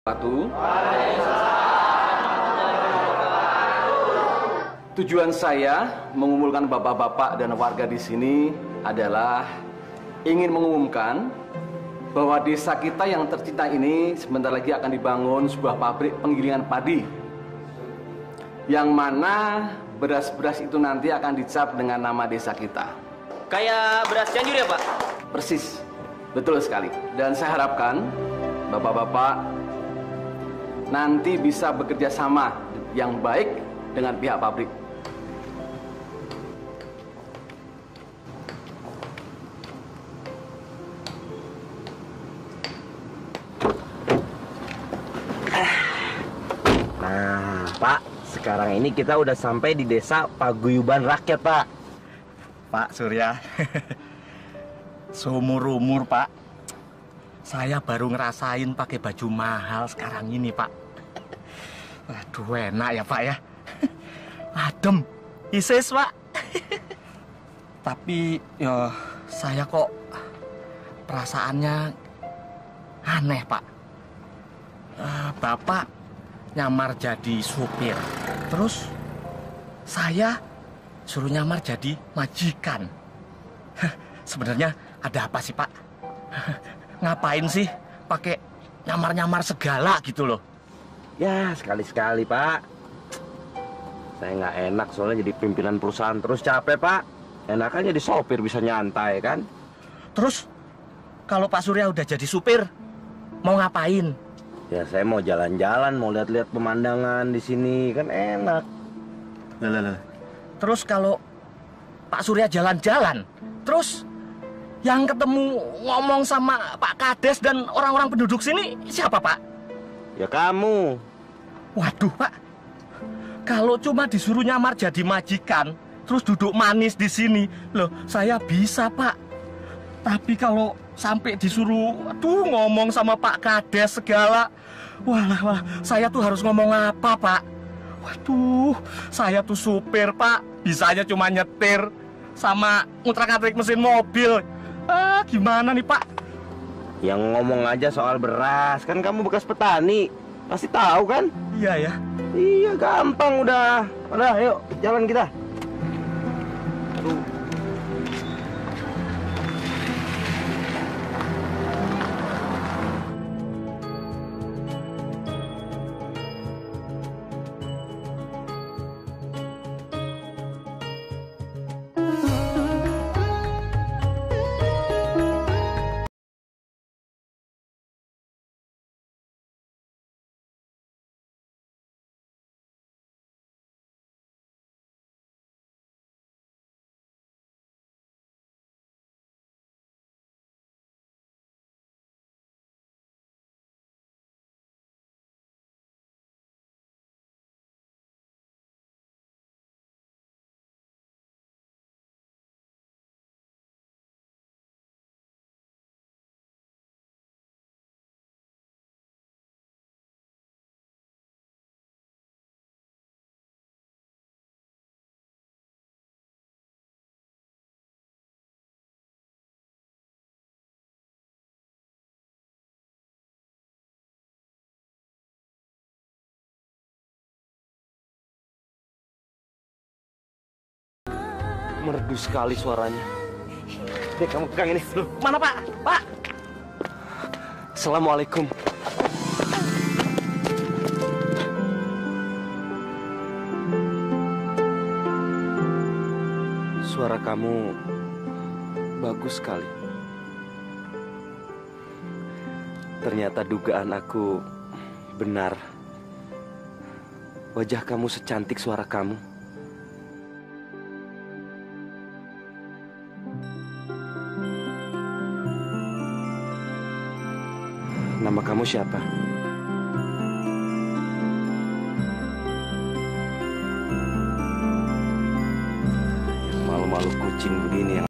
Satu. Tujuan saya mengumpulkan bapak-bapak dan warga di sini adalah ingin mengumumkan bahwa desa kita yang tercinta ini sebentar lagi akan dibangun sebuah pabrik penggilingan padi, yang mana beras-beras itu nanti akan dicap dengan nama desa kita. Kayak beras Cianjur ya, Pak? Persis, betul sekali. Dan saya harapkan bapak-bapak nanti bisa bekerja sama yang baik dengan pihak pabrik. Nah, Pak, sekarang ini kita udah sampai di desa Paguyuban Rakyat, Pak. Pak Surya, seumur-umur Pak, saya baru ngerasain pakai baju mahal sekarang ini, Pak. Waduh, enak ya, Pak ya. Adem, isis, Pak. Tapi, ya, saya kok perasaannya aneh, Pak. Bapak nyamar jadi supir, terus saya suruh nyamar jadi majikan. Sebenarnya ada apa sih, Pak? Ngapain sih pakai nyamar-nyamar segala gitu loh? Ya, sekali-sekali, Pak. Saya nggak enak soalnya jadi pimpinan perusahaan terus capek, Pak. Enakan jadi sopir bisa nyantai, kan? Terus, kalau Pak Surya udah jadi supir, mau ngapain? Ya, saya mau jalan-jalan, mau lihat-lihat pemandangan di sini, kan enak. Lah. Terus kalau Pak Surya jalan-jalan, terus yang ketemu ngomong sama Pak Kades dan orang-orang penduduk sini siapa, Pak? Ya kamu. Waduh, Pak. Kalau cuma disuruh nyamar jadi majikan, terus duduk manis di sini, loh, saya bisa, Pak. Tapi kalau sampai disuruh, ngomong sama Pak Kades segala, walah, saya tuh harus ngomong apa, Pak? Waduh, saya tuh supir, Pak. Bisanya cuma nyetir sama ngutrak-ngatik mesin mobil. Gimana nih, Pak? Yang ngomong aja soal beras, kan kamu bekas petani. Pasti tahu kan? Iya ya. Iya, gampang udah. Udah, yuk, jalan kita. Aduh. Merdu sekali suaranya. Nih, kamu pegang ini. Loh, Mana, Pak? Pak! Assalamualaikum. Suara kamu bagus sekali. Ternyata dugaan aku benar. Wajah kamu secantik suara kamu. Nama kamu siapa? Malu-malu kucing begini yang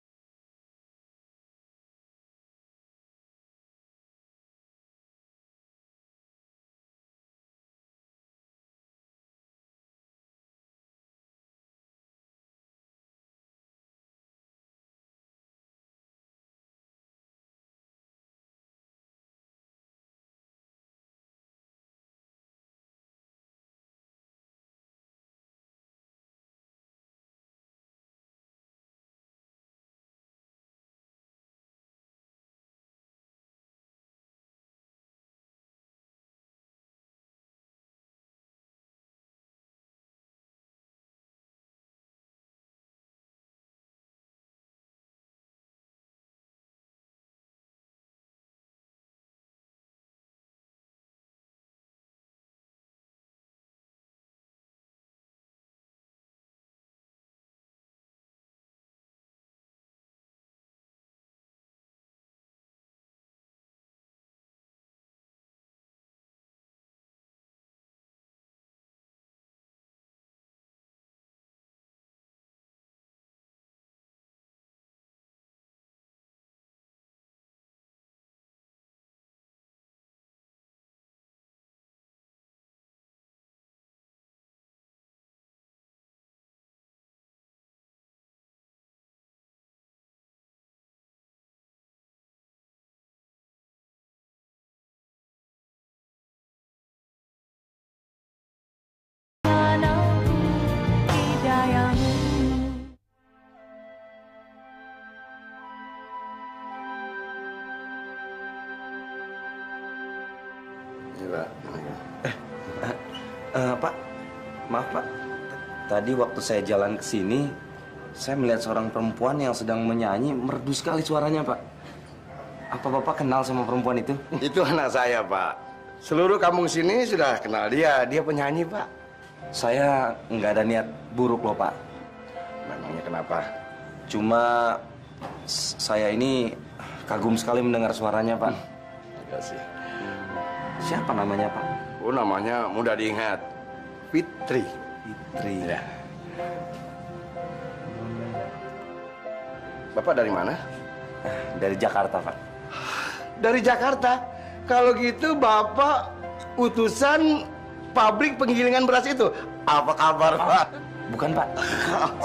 Iya, Pak, maaf Pak. Tadi waktu saya jalan ke sini, saya melihat seorang perempuan yang sedang menyanyi, merdu sekali suaranya, Pak. Apa Bapak kenal sama perempuan itu? Itu anak saya, Pak. Seluruh kampung sini sudah kenal dia. Dia penyanyi, Pak. Saya nggak ada niat buruk loh, Pak. Memangnya kenapa? Cuma saya ini kagum sekali mendengar suaranya, Pak. Terima kasih. Siapa namanya, Pak? Oh, namanya mudah diingat. Fitri. Fitri. Ya. Bapak dari mana? Dari Jakarta, Pak. Dari Jakarta. Kalau gitu Bapak utusan pabrik penggilingan beras itu. Apa kabar, Pak? Bukan, Pak.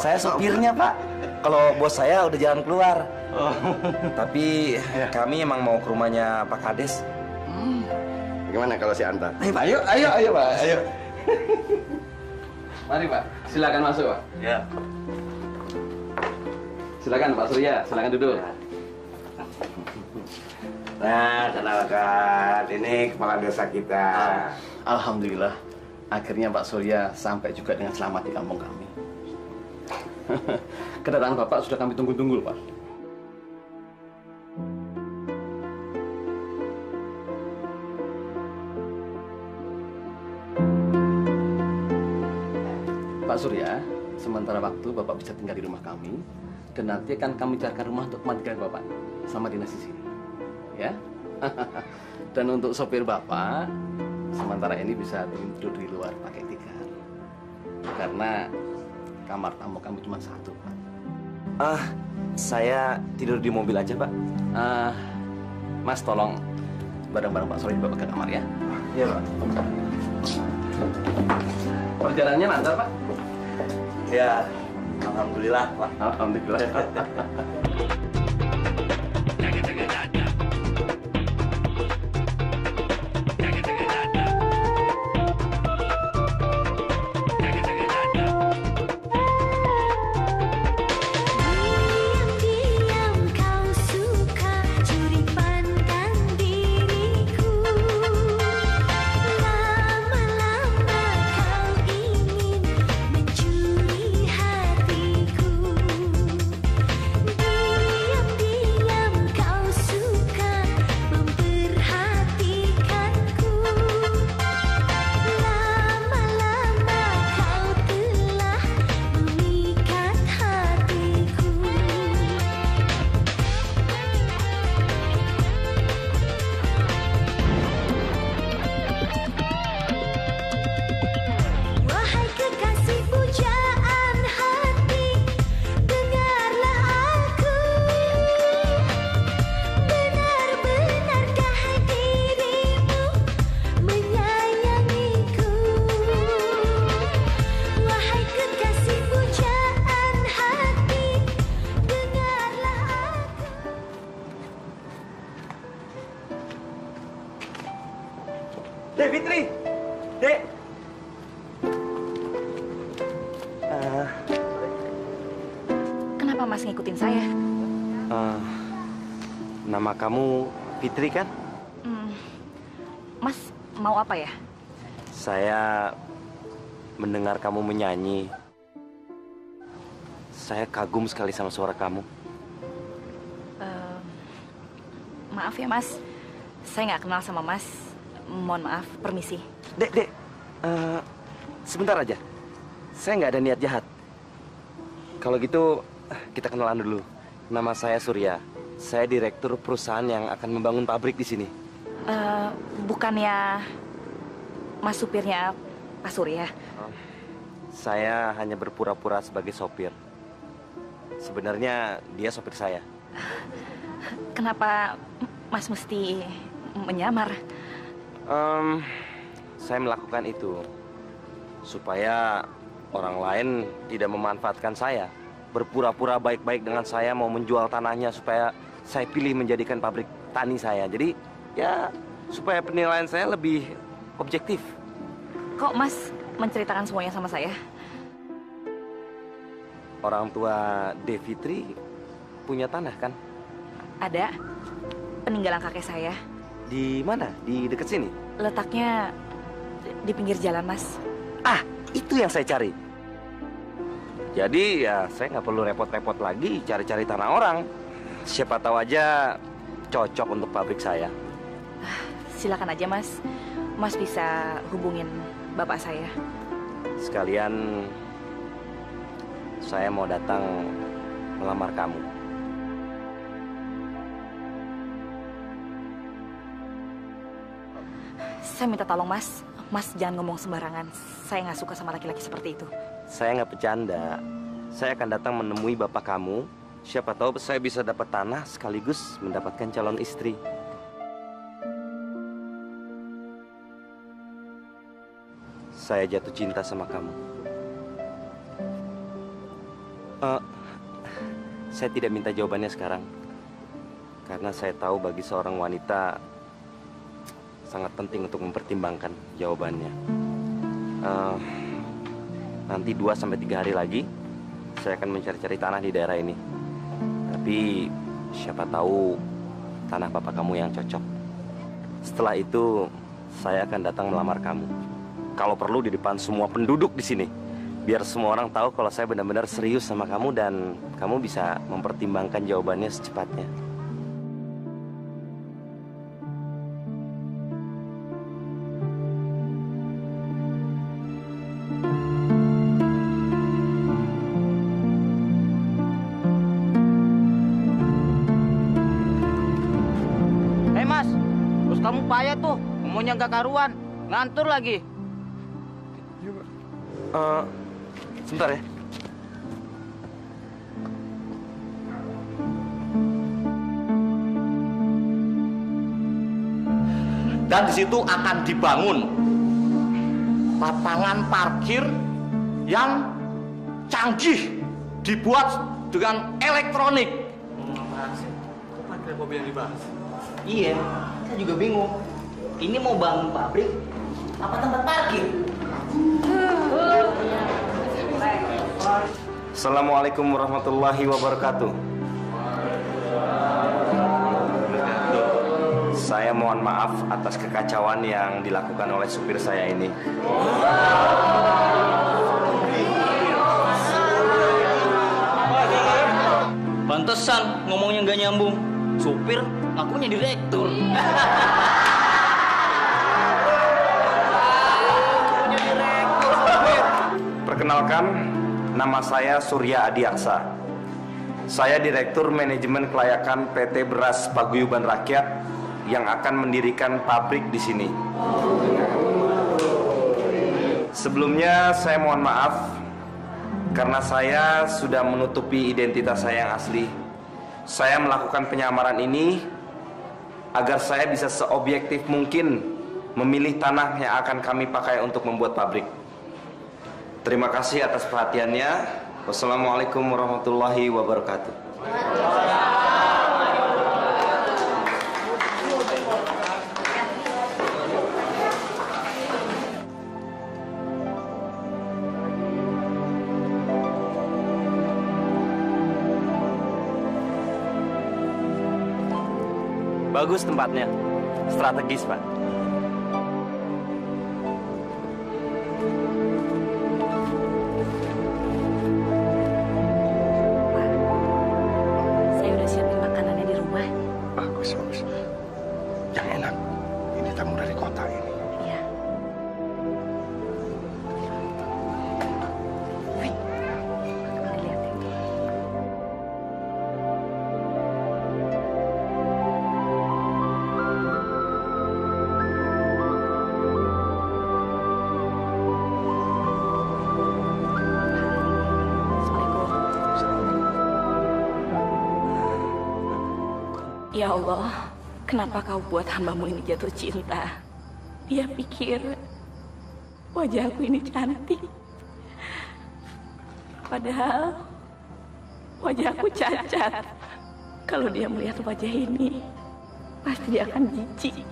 Saya sopirnya, Pak. Kalau bos saya udah jalan keluar. Tapi kami emang mau ke rumahnya Pak Kades. Gimana kalau si antar? Ayo, Pak. Ayo. Mari Pak, silakan masuk Pak. Ya. Silakan Pak Surya, silakan duduk. Nah, kenalkan, ini kepala desa kita. Alhamdulillah, akhirnya Pak Surya sampai juga dengan selamat di kampung kami. Kedatangan Bapak sudah kami tunggu-tunggu, Pak. Pak Surya, sementara waktu Bapak bisa tinggal di rumah kami, dan nanti akan kami carikan rumah untuk tempat tinggal Bapak sama dinas di sini. Ya. Dan untuk sopir Bapak, sementara ini bisa tidur di luar pakai tikar. Karena kamar tamu kami cuma satu, Pak. Saya tidur di mobil aja, Pak. Mas tolong barang-barang Pak Surya dibawa ke kamar ya. Iya, Pak. Perjalanannya lancar, Pak? Ya, alhamdulillah, Pak. Alhamdulillah. Diam-diam kau suka curi pandang diriku. Lama-lama kau ingin mencuri hatiku. Diam-diam kau suka memperhatikanku. Lama-lama kau telah memikat hatiku. Wahai kekasih pujaan hati, dengarlah aku. Benar-benarkah dirimu menyayangiku? Wahai kekasih pujaan hati, dengarlah aku. Dek, Fitri! Dek! Kenapa Mas ngikutin saya? Nama kamu Fitri, kan? Mas mau apa ya? Saya mendengar kamu menyanyi. Saya kagum sekali sama suara kamu. Maaf ya Mas, saya nggak kenal sama Mas. Mohon maaf, permisi. Dek, sebentar aja. Saya nggak ada niat jahat. Kalau gitu, kita kenalan dulu. Nama saya Surya. Saya direktur perusahaan yang akan membangun pabrik di sini. Bukannya Mas supirnya Pak Surya? Saya hanya berpura-pura sebagai sopir. Sebenarnya dia sopir saya. Kenapa Mas mesti menyamar? Saya melakukan itu supaya orang lain tidak memanfaatkan saya. Berpura-pura baik-baik dengan saya, mau menjual tanahnya supaya saya pilih menjadikan pabrik tani saya. Jadi ya supaya penilaian saya lebih objektif. Kok Mas menceritakan semuanya sama saya? Orang tua Devitri punya tanah, kan? Ada peninggalan kakek saya. Di mana? Di dekat sini? Letaknya di pinggir jalan, Mas. Ah, itu yang saya cari. Jadi ya saya nggak perlu repot-repot lagi cari-cari tanah orang. Siapa tahu aja cocok untuk pabrik saya. Silakan aja, Mas. Mas bisa hubungin bapak saya. Sekalian saya mau datang melamar kamu. Saya minta tolong, Mas. Mas jangan ngomong sembarangan. Saya nggak suka sama laki-laki seperti itu. Saya nggak bercanda. Saya akan datang menemui bapak kamu. Siapa tahu saya bisa dapat tanah sekaligus mendapatkan calon istri. Saya jatuh cinta sama kamu. Saya tidak minta jawabannya sekarang. Karena saya tahu bagi seorang wanita sangat penting untuk mempertimbangkan jawabannya. Nanti 2-3 hari lagi saya akan mencari-cari tanah di daerah ini. Tapi siapa tahu tanah bapak kamu yang cocok. Setelah itu saya akan datang melamar kamu. Kalau perlu di depan semua penduduk di sini. Biar semua orang tahu kalau saya benar-benar serius sama kamu dan kamu bisa mempertimbangkan jawabannya secepatnya. Mas, bos kamu payah tuh, ngomongnya nggak karuan, ngantur lagi. Sebentar ya. Dan di situ akan dibangun lapangan parkir yang canggih, dibuat dengan elektronik. Iya, saya juga bingung. Ini mau bangun pabrik, apa tempat parkir? Assalamualaikum warahmatullahi wabarakatuh. Saya mohon maaf atas kekacauan yang dilakukan oleh supir saya ini. Pantesan ngomongnya nggak nyambung. Supir ngakunya direktur. Perkenalkan, nama saya Surya Adiaksa. Saya Direktur Manajemen Kelayakan PT Beras Paguyuban Rakyat yang akan mendirikan pabrik di sini. Sebelumnya saya mohon maaf karena saya sudah menutupi identitas saya yang asli. Saya melakukan penyamaran ini agar saya bisa seobjektif mungkin memilih tanah yang akan kami pakai untuk membuat pabrik. Terima kasih atas perhatiannya. Wassalamualaikum warahmatullahi wabarakatuh. Bagus tempatnya, strategis Pak. Pak, saya udah siapin makanannya di rumah. Bagus, bagus. Yang enak. Ini tamu dari kota ini. Iya. Wih, dilihatin. Ya Allah, kenapa kau buat hambamu ini jatuh cinta? Dia pikir wajahku ini cantik. Padahal wajahku cacat. Kalau dia melihat wajah ini, pasti dia akan jijik.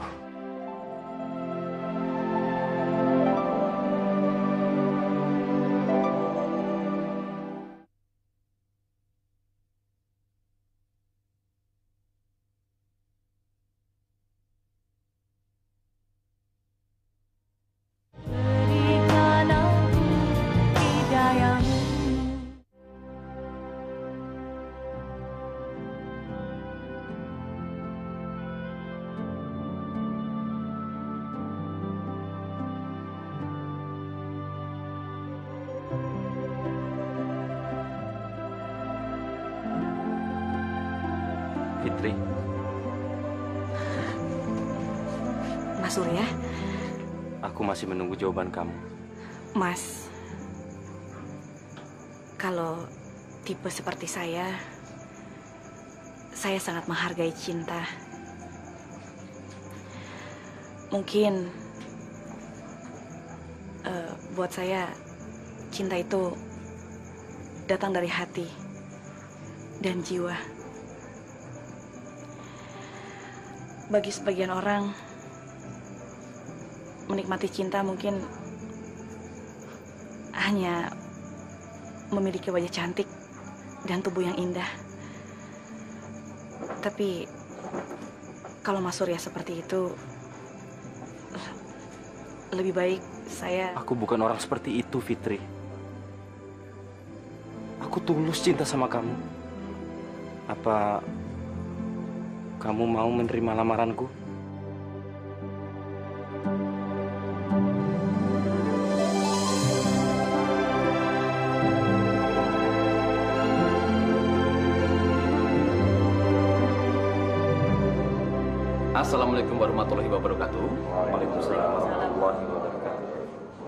Fitri? Mas Surya, Aku masih menunggu jawaban kamu. Mas, kalau tipe seperti saya sangat menghargai cinta. Mungkin buat saya cinta itu datang dari hati dan jiwa. Bagi sebagian orang, menikmati cinta mungkin hanya memiliki wajah cantik dan tubuh yang indah. Tapi kalau Mas Surya seperti itu, lebih baik saya... Aku bukan orang seperti itu, Fitri. Aku tulus cinta sama kamu. Apa kamu mau menerima lamaranku? Assalamualaikum warahmatullahi wabarakatuh. Waalaikumsalam warahmatullahi wabarakatuh.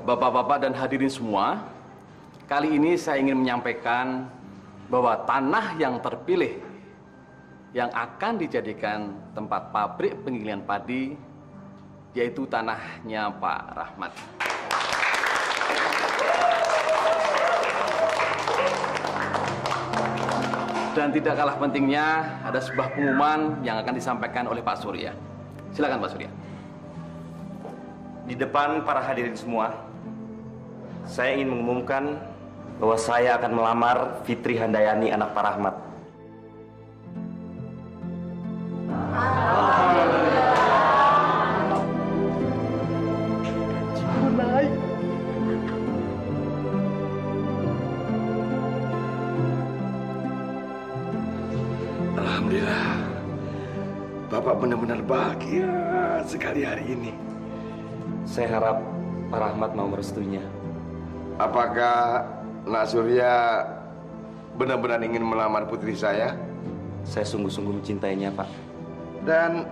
Bapak-bapak dan hadirin semua, kali ini saya ingin menyampaikan bahwa tanah yang terpilih yang akan dijadikan tempat pabrik penggilingan padi yaitu tanahnya Pak Rahmat. Dan tidak kalah pentingnya, ada sebuah pengumuman yang akan disampaikan oleh Pak Surya. Silakan Pak Surya. Di depan para hadirin semua, saya ingin mengumumkan bahwa saya akan melamar Fitri Handayani, anak Pak Rahmat. Alhamdulillah, Bapak benar-benar bahagia sekali hari ini. Saya harap Pak Rahmat mau merestuinya. Apakah Nak Surya benar-benar ingin melamar putri saya? Saya sungguh-sungguh mencintainya, Pak. Dan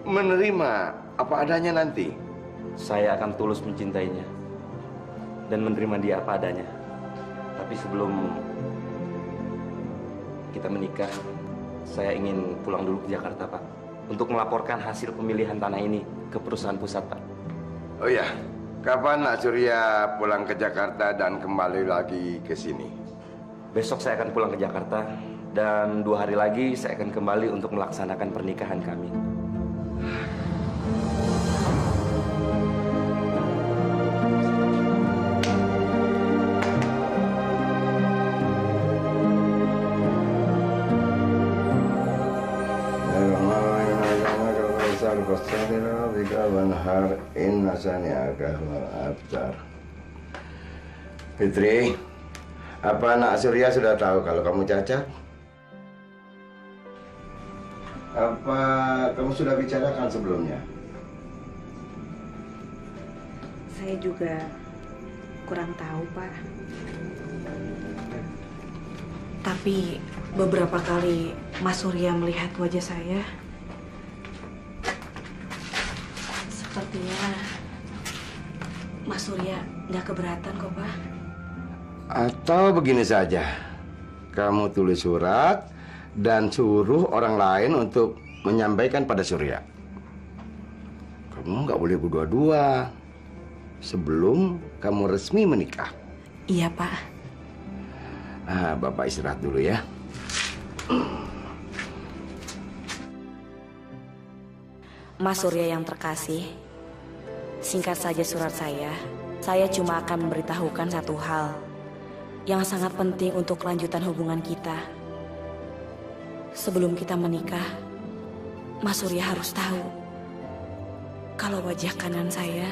menerima apa adanya nanti? Saya akan tulus mencintainya dan menerima dia apa adanya. Tapi sebelum kita menikah, saya ingin pulang dulu ke Jakarta, Pak, untuk melaporkan hasil pemilihan tanah ini ke perusahaan pusat, Pak. Oh ya, kapan Nak Surya pulang ke Jakarta dan kembali lagi ke sini? Besok saya akan pulang ke Jakarta dan 2 hari lagi saya akan kembali untuk melaksanakan pernikahan kami. Fitri, apa Nak Surya sudah tahu kalau kamu cacat? Apa kamu sudah bicarakan sebelumnya? Saya juga kurang tahu, Pak. Tapi beberapa kali Mas Surya melihat wajah saya, sepertinya Mas Surya nggak keberatan kok, Pak. Atau begini saja, kamu tulis surat dan suruh orang lain untuk menyampaikan pada Surya. Kamu nggak boleh berdua-dua sebelum kamu resmi menikah. Iya, Pak. Bapak istirahat dulu ya. Mas Surya yang terkasih, singkat saja surat saya cuma akan memberitahukan satu hal yang sangat penting untuk kelanjutan hubungan kita. Sebelum kita menikah, Mas Surya harus tahu kalau wajah kanan saya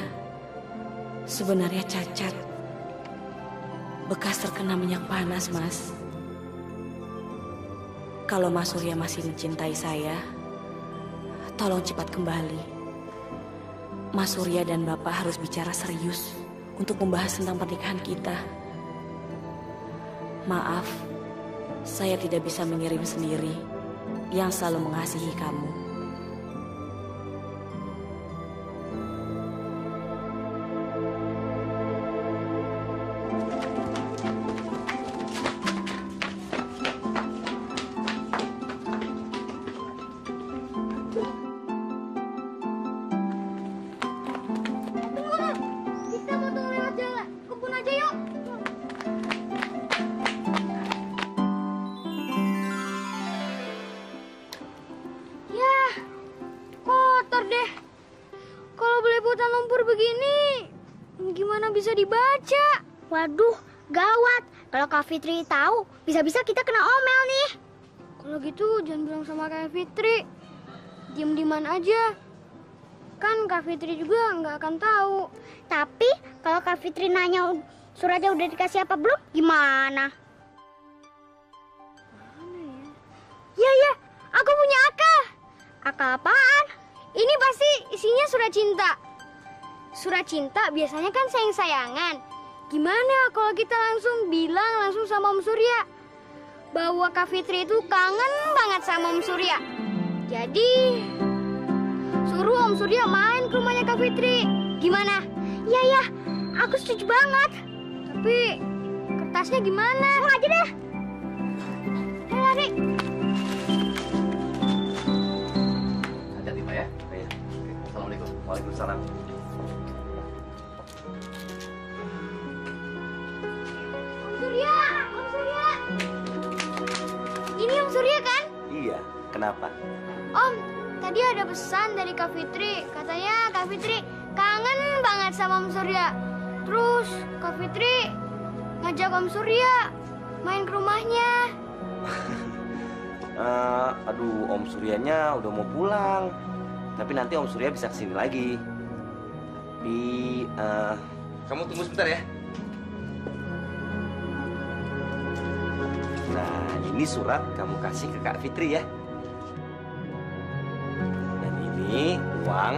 sebenarnya cacat, bekas terkena minyak panas, Mas. Kalau Mas Surya masih mencintai saya, tolong cepat kembali. Mas Surya dan Bapak harus bicara serius untuk membahas tentang pernikahan kita. Maaf, saya tidak bisa mengirim sendiri. yang selalu mengasihi kamu. Kita potong lewat jalan kebun aja yuk. Yah, kotor deh. Kalau belepotan lumpur begini, gimana bisa dibaca? Waduh, gawat. Kalau Kak Fitri tahu, bisa-bisa kita kena omel nih. Kalau gitu jangan bilang sama Kak Fitri. Diam-diaman aja. Kan Kak Fitri juga nggak akan tahu. Tapi kalau Kak Fitri nanya suratnya udah dikasih apa belum, gimana? Mana ya? Ya, aku punya akal. Akal apaan? Ini pasti isinya surat cinta. Surat cinta biasanya kan sayang-sayangan. Gimana kalau kita langsung bilang langsung sama Om Surya bahwa Kak Fitri itu kangen banget sama Om Surya. Jadi suruh Om Surya main ke rumahnya Kak Fitri. Gimana? Ya, aku setuju banget. Tapi kertasnya gimana? Mau aja deh. Ayo lari. Hati-hati Pak ya. Baik. Assalamualaikum. Waalaikumsalam. Om Surya, Om Surya. Ini Om Surya kan? Iya, kenapa? Om, tadi ada pesan dari Kak Fitri. Katanya Kak Fitri kangen banget sama Om Surya. Terus Kak Fitri ngajak Om Surya main ke rumahnya. Aduh, Om Suryanya udah mau pulang. Tapi nanti Om Surya bisa kesini lagi. Tapi, kamu tunggu sebentar ya. Nah, ini surat kamu kasih ke Kak Fitri ya. Dan ini uang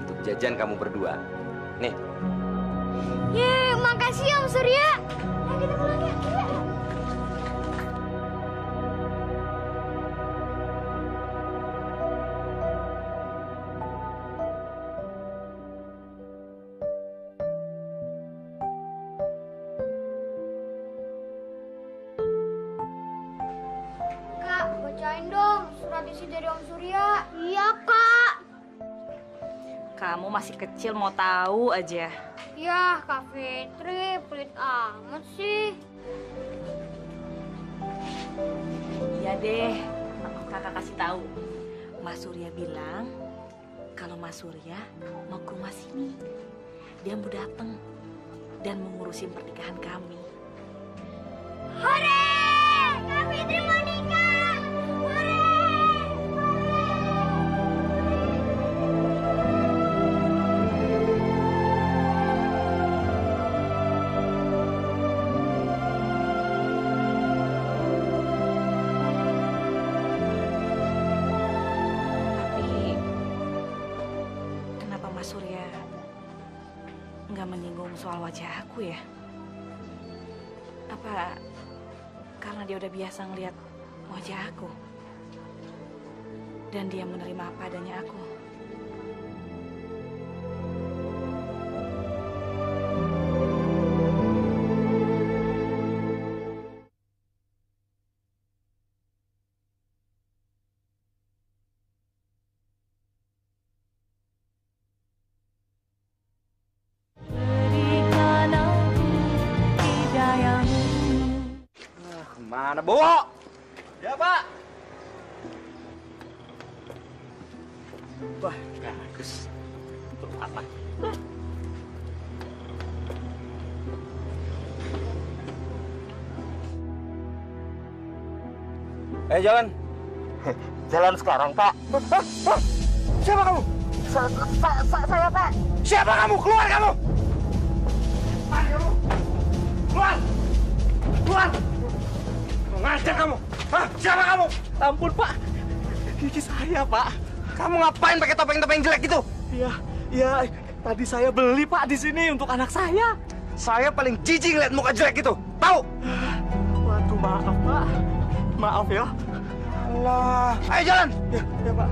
untuk jajan kamu berdua. Nih. Ye, makasih Om Surya. Ayo kita pulang ya. Kak, bacain dong surat isi dari Om Surya. Iya, Kak. Kamu masih kecil mau tahu aja. Ya, Kak Fitri, pelit amat sih. Iya deh, kakak kasih tahu. Mas Surya bilang kalau Mas Surya mau ke rumah sini. Dia mau datang dan mengurusin pernikahan kami. Hore! Kak Fitri mau nikah! Hore! Tapi kenapa Mas Surya nggak menyinggung soal wajah aku ya? Apa karena dia udah biasa ngeliat wajah aku dan dia menerima apa adanya aku? Kemana, Bu? Ya, Pak. Wah, bagus. Untuk apa? Jalan. Jalan sekarang, Pak. Siapa kamu? Saya, Pak. Siapa kamu? Keluar kamu! Keluar! Keluar! Ngajar kamu! Hah? Siapa kamu? Ampun, Pak. Gigi saya, Pak. Kamu ngapain pakai topeng-topeng jelek gitu? Ya, tadi saya beli, Pak, di sini untuk anak saya. Saya paling jijik ngeliat muka jelek gitu. Tahu? Waduh, maaf, Pak. Maaf ya. Allah. Ayo jalan. Ya Pak.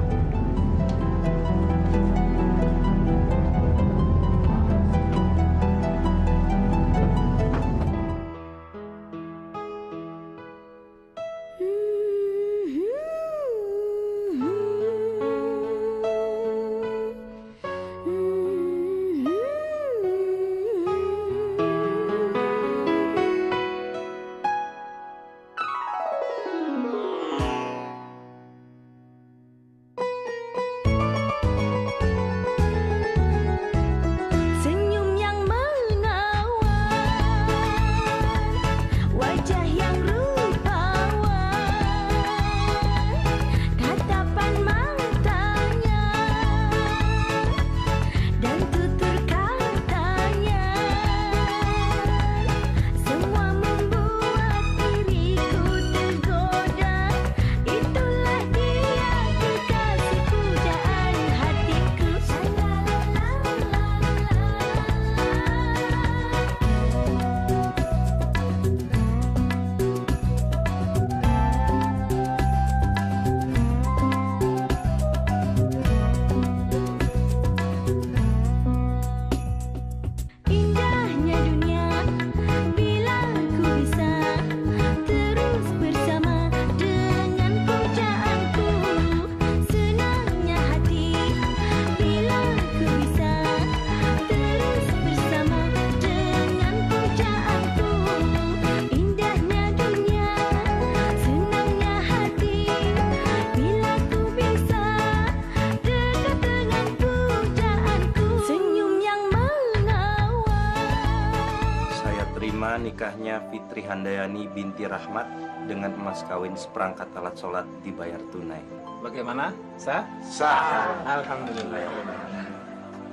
Nikahnya Fitri Handayani binti Rahmat dengan emas kawin seperangkat alat sholat dibayar tunai. Bagaimana? Sah? Sah. Alhamdulillah.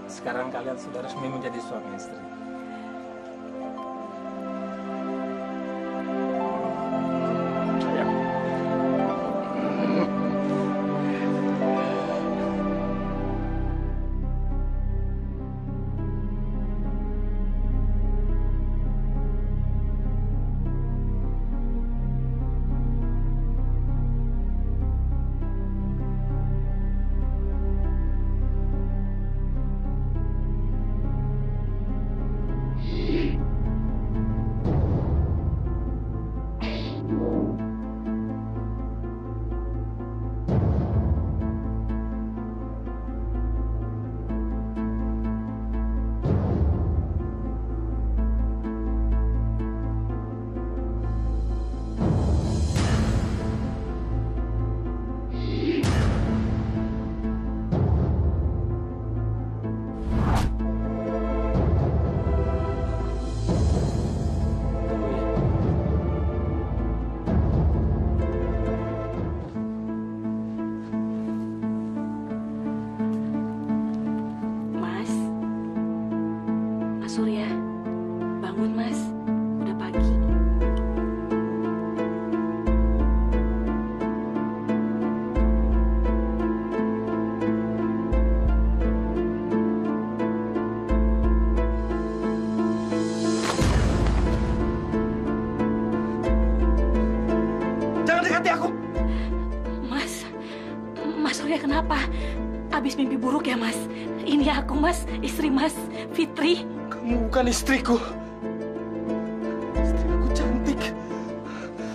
Sekarang kalian sudah resmi menjadi suami istri. Surya, bangun Mas, udah pagi. Jangan dekati aku. Mas Surya kenapa? Habis mimpi buruk ya Mas? Ini aku Mas, istri Mas, Fitri. Kamu bukan istriku. Istriku cantik.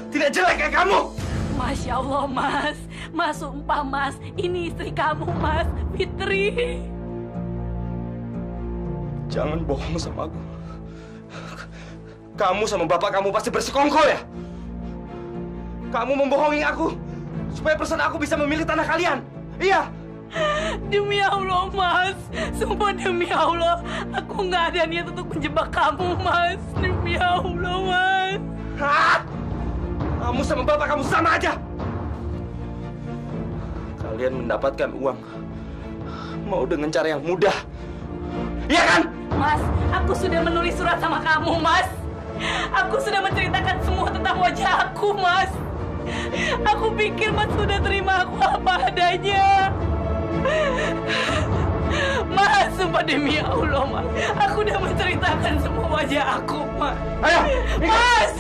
Tidak jelek kayak kamu. Masya Allah Mas. Mas sumpah Mas, ini istri kamu Mas, Fitri. Jangan bohong sama aku. Kamu sama bapak kamu pasti bersekongkol ya? Kamu membohongi aku supaya perusahaan aku bisa memilih tanah kalian. Iya. Demi Allah Mas, sumpah demi Allah, aku nggak ada niat untuk menjebak kamu Mas. Demi Allah Mas. Hah? Kamu sama bapak kamu sama aja. Kalian mendapatkan uang mau dengan cara yang mudah, iya kan? Mas, aku sudah menulis surat sama kamu Mas. Aku sudah menceritakan semua tentang wajah aku Mas. Aku pikir Mas sudah terima aku apa adanya. Mas, sumpah demi Allah, Mas. Aku udah menceritakan semua wajah aku, Mas. Ayo, Mas!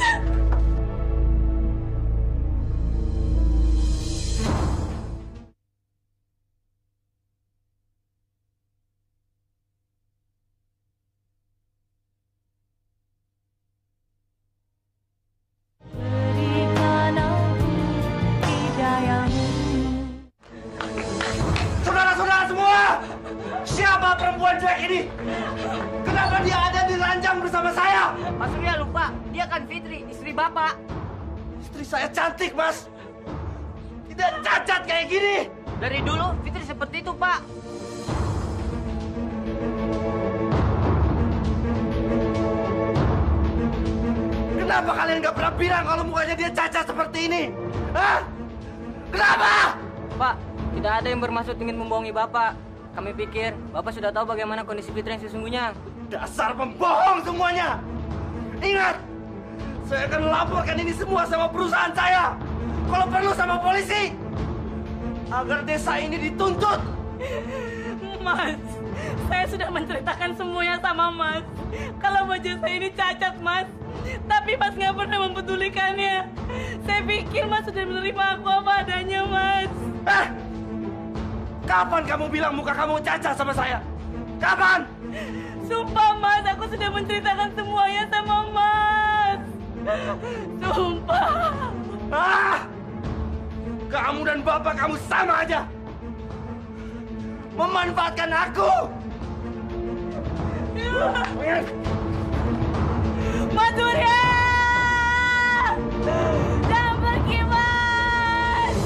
Kenapa dia ada di ranjang bersama saya? Mas Surya lupa, dia kan Fitri, istri Bapak. Istri saya cantik, Mas. Tidak cacat kayak gini. Dari dulu Fitri seperti itu, Pak. Kenapa kalian nggak pernah bilang kalau mukanya dia cacat seperti ini? Hah? Kenapa? Pak, tidak ada yang bermaksud ingin membohongi Bapak. Kami pikir Bapak sudah tahu bagaimana kondisi Fitri yang sesungguhnya. Dasar pembohong semuanya. Ingat, saya akan laporkan ini semua sama perusahaan saya. Kalau perlu sama polisi. Agar desa ini dituntut. Mas, saya sudah menceritakan semuanya sama Mas. Kalau wajah saya ini cacat, Mas. Tapi Mas nggak pernah mempedulikannya. Saya pikir Mas sudah menerima aku apa adanya, Mas. Kapan kamu bilang muka kamu cacat sama saya? Kapan? Sumpah, Mas, aku sudah menceritakan semuanya sama Mas. Sumpah. Kamu dan bapak kamu sama aja. Memanfaatkan aku. Mas Surya! Jangan pergi, Mas!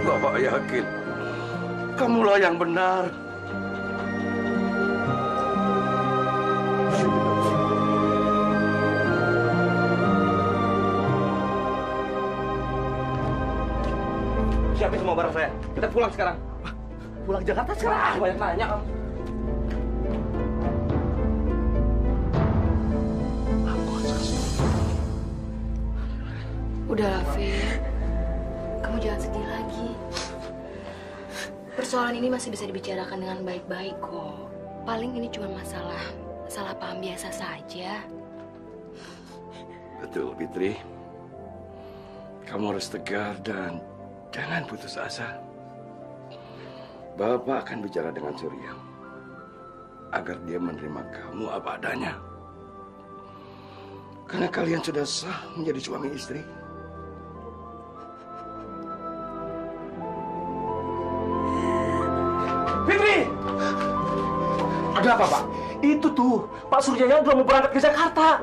Bapak yakin kamulah yang benar. Siapin semua barang saya. Kita pulang sekarang. Pulang Jakarta sekarang? Banyak nanya kamu. Udah, Fit. Kamu jangan sedih lagi. Persoalan ini masih bisa dibicarakan dengan baik-baik kok. Paling ini cuma salah paham biasa saja. Betul, Fitri. Kamu harus tegar dan jangan putus asa. Bapak akan bicara dengan Surya agar dia menerima kamu apa adanya. Karena kalian sudah sah menjadi suami istri. Fitri! Ada apa, Pak? Itu tuh, Pak Suryanya udah mau berangkat ke Jakarta.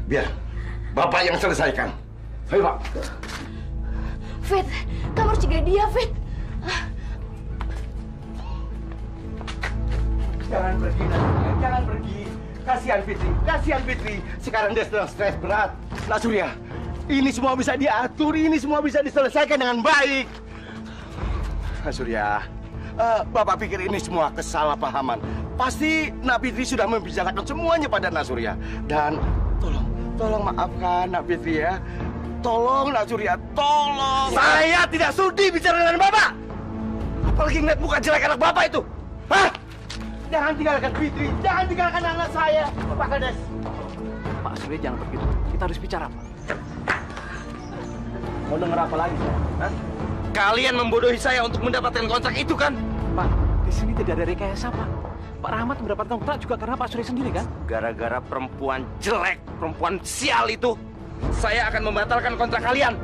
Biar Bapak yang selesaikan. Ayo, Pak. Fit, kamu harus jaga dia, Fit. Jangan pergi, Nasuriya. Jangan pergi. Kasihan Fitri. Kasihan Fitri. Sekarang dia sedang stres berat. Nasuriya, ini semua bisa diatur. Ini semua bisa diselesaikan dengan baik. Nasuriya, Bapak pikir ini semua kesalahpahaman. Pasti Nak Fitri sudah membicarakan semuanya pada Nasuriya. Dan tolong maafkan Nak Fitri ya. Tolong Nak Surya, tolong. Saya tidak sudi bicara dengan Bapak. Apalagi ngeliat muka jelek anak Bapak itu. Hah? Jangan tinggalkan Fitri, jangan tinggalkan anak saya, Pak Kades. Pak Surya jangan begitu. Kita harus bicara, Pak. Mau denger apa lagi, Pak? Hah? Kalian membodohi saya untuk mendapatkan kontrak itu kan? Pak, di sini tidak ada rekayasa, Pak. Pak Rahmat mendapatkan kontrak juga karena Pak Surya sendiri, kan? Gara-gara perempuan jelek, perempuan sial itu, saya akan membatalkan kontrak kalian.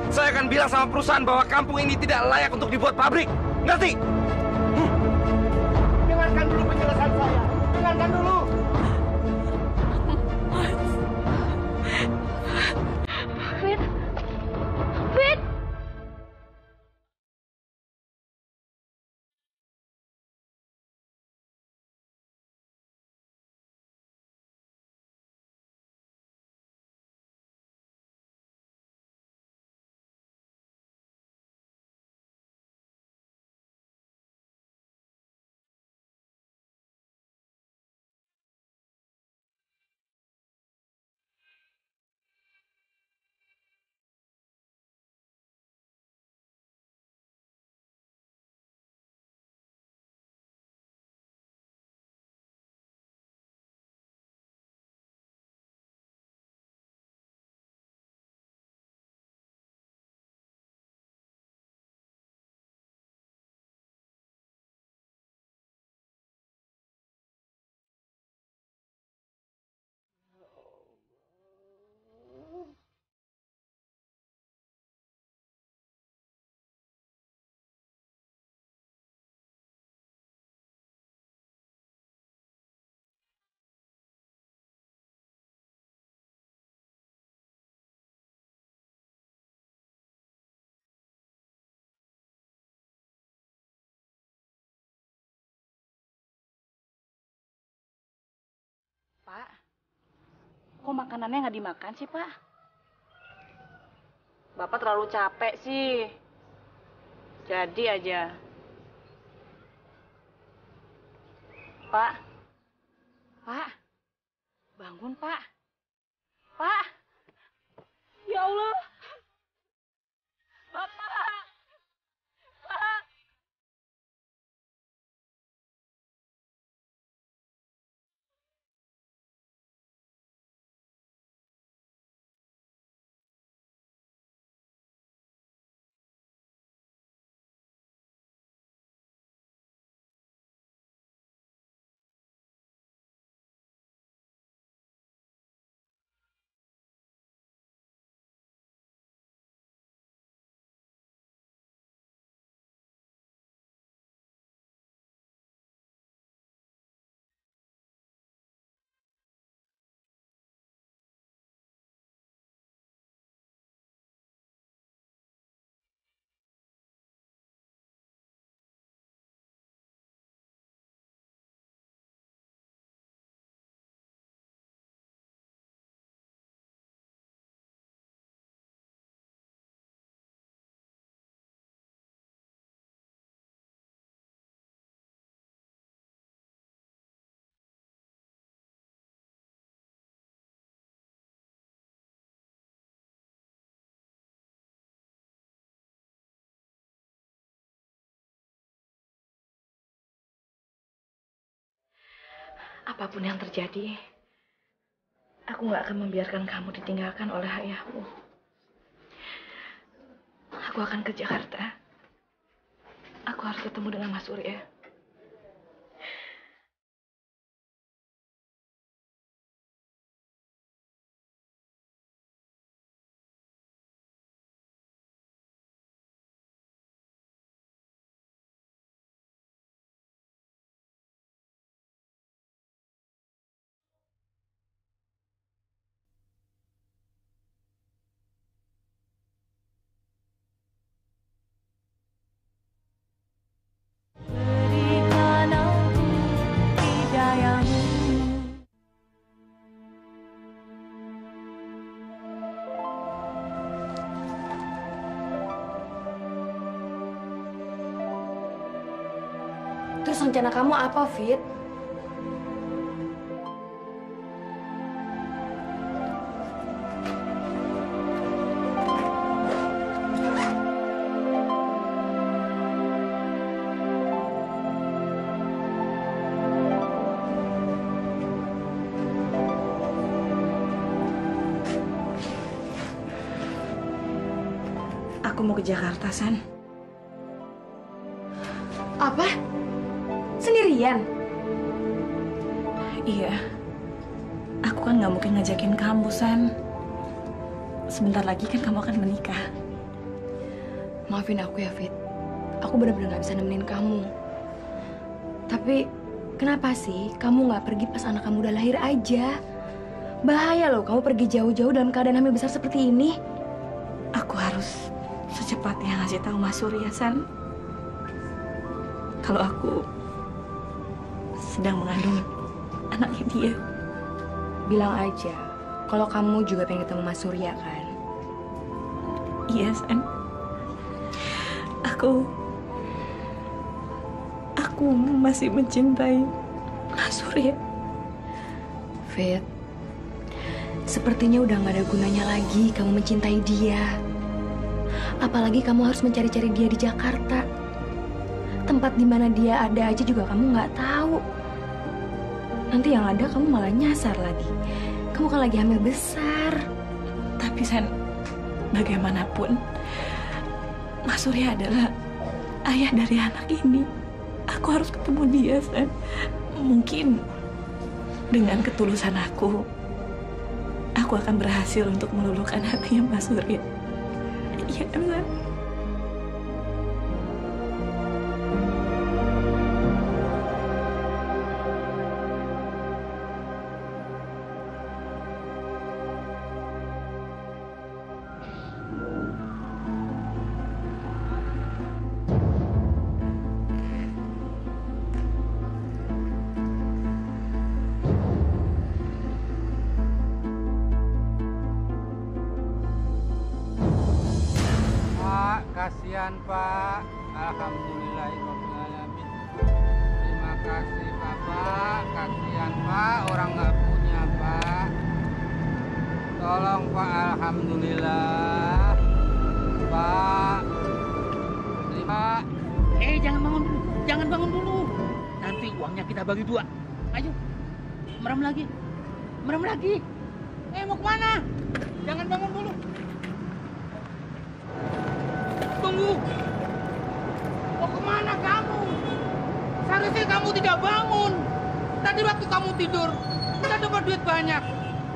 Saya akan bilang sama perusahaan bahwa kampung ini tidak layak untuk dibuat pabrik. Ngerti? Dengarkan dulu penjelasan saya. Dengarkan dulu. Kok makanannya nggak dimakan sih, Pak? Bapak terlalu capek sih. Jadi aja. Pak. Pak. Bangun, Pak. Pak. Ya Allah. Bapak. Pak. Apapun yang terjadi, aku nggak akan membiarkan kamu ditinggalkan oleh ayahmu. Aku akan ke Jakarta. Aku harus ketemu dengan Mas Surya. Terus rencana kamu apa, Fit? Aku mau ke Jakarta, San. Apa? Sendirian? Iya. Aku kan nggak mungkin ngajakin kamu, San. Sebentar lagi kan kamu akan menikah. Maafin aku ya, Fit. Aku benar-benar nggak bisa nemenin kamu. Tapi kenapa sih kamu nggak pergi pas anak kamu udah lahir aja? Bahaya loh kamu pergi jauh-jauh dalam keadaan hamil besar seperti ini. Aku harus secepatnya ngasih tahu Mas Surya, San. Kalau aku sedang mengandung anaknya dia. Bilang aja kalau kamu juga pengen ketemu Mas Surya kan? Iya, San. Aku masih mencintai Mas Surya. Fit, sepertinya udah gak ada gunanya lagi kamu mencintai dia. Apalagi kamu harus mencari-cari dia di Jakarta. Tempat di mana dia ada aja juga kamu nggak tahu. Nanti yang ada kamu malah nyasar lagi. Kamu kan lagi hamil besar. Tapi San, bagaimanapun Mas Surya adalah ayah dari anak ini. Aku harus ketemu dia, San. Mungkin dengan ketulusan aku akan berhasil untuk meluluhkan hatinya Mas Surya. Iya, San. kasihan Pak. Alhamdulillahirobbilalamin. Terima kasih Bapak. Kasihan Pak, orang nggak punya Pak. Tolong Pak, alhamdulillah. Pak. Terima. Jangan bangun dulu. Jangan bangun dulu. Nanti uangnya kita bagi 2. Ayo. Merem lagi. Merem lagi. Mau kemana? Jangan bangun dulu. Tunggu. Mau kemana kamu? Seharusnya kamu tidak bangun. Tadi waktu kamu tidur, kita dapat duit banyak.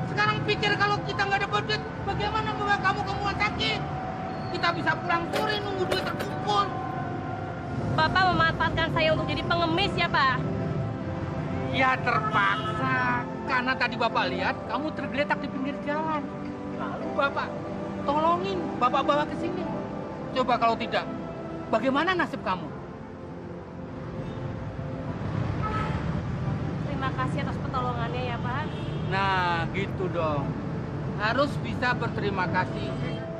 Sekarang pikir kalau kita nggak dapat duit, bagaimana bawa kamu ke rumah sakit? Kita bisa pulang sore nunggu duit terkumpul. Bapak memanfaatkan saya untuk jadi pengemis ya, Pak? Ya terpaksa. Karena tadi Bapak lihat kamu tergeletak di pinggir jalan. Lalu Bapak tolongin, Bapak bawa ke sini. Coba kalau tidak, bagaimana nasib kamu? Terima kasih atas pertolongannya ya, Pak. Nah, gitu dong. Harus bisa berterima kasih.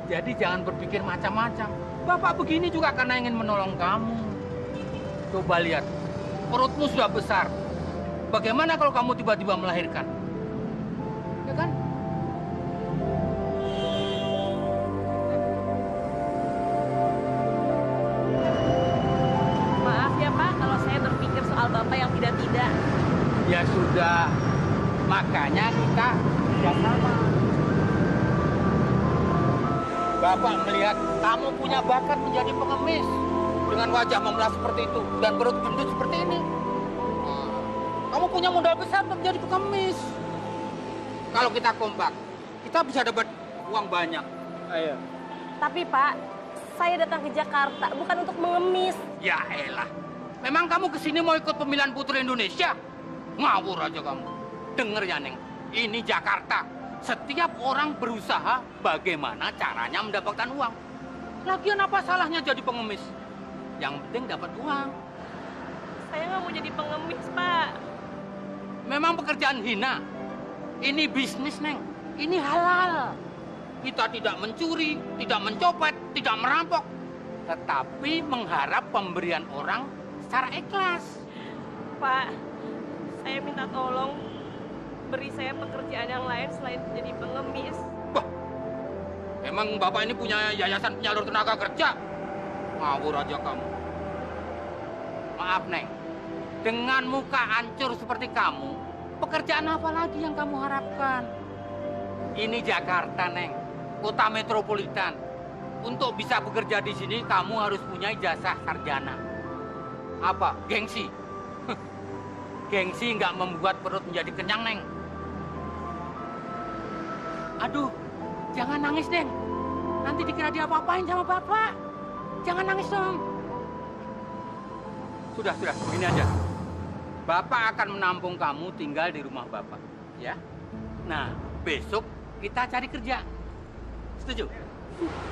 Jadi jangan berpikir macam-macam. Bapak begini juga karena ingin menolong kamu. Coba lihat, perutmu sudah besar. Bagaimana kalau kamu tiba-tiba melahirkan? Ya kan? Maaf ya Pak, kalau saya berpikir soal Bapak yang tidak-tidak. Ya sudah, makanya kita kerjasama. Bapak melihat kamu punya bakat menjadi pengemis. Dengan wajah memelas seperti itu dan perut gendut seperti ini. Kamu punya modal besar untuk menjadi pengemis. Kalau kita kompak, kita bisa dapat uang banyak. Ayo. Tapi Pak, saya datang ke Jakarta bukan untuk mengemis. Ya elah. Memang kamu kesini mau ikut pemilihan Putri Indonesia? Ngawur aja kamu. Dengar ya Neng, ini Jakarta. Setiap orang berusaha bagaimana caranya mendapatkan uang. Lagian apa salahnya jadi pengemis? Yang penting dapat uang. Saya nggak mau jadi pengemis, Pak. Memang pekerjaan hina. Ini bisnis, Neng. Ini halal. Kita tidak mencuri, tidak mencopet, tidak merampok. Tetapi mengharap pemberian orang secara ikhlas. Pak, saya minta tolong beri saya pekerjaan yang lain selain jadi pengemis. Wah, emang Bapak ini punya yayasan penyalur tenaga kerja? Ngawur aja kamu. Maaf, Neng. Dengan muka hancur seperti kamu, pekerjaan apa lagi yang kamu harapkan? Ini Jakarta, Neng. Kota metropolitan. Untuk bisa bekerja di sini, kamu harus punya ijazah sarjana. Apa? Gengsi? Gengsi nggak membuat perut menjadi kenyang, Neng. Aduh, jangan nangis, Neng. Nanti dikira dia apa-apain sama Bapak. Jangan nangis dong. Sudah, begini aja. Bapak akan menampung kamu tinggal di rumah Bapak, ya. Nah, besok kita cari kerja. Setuju?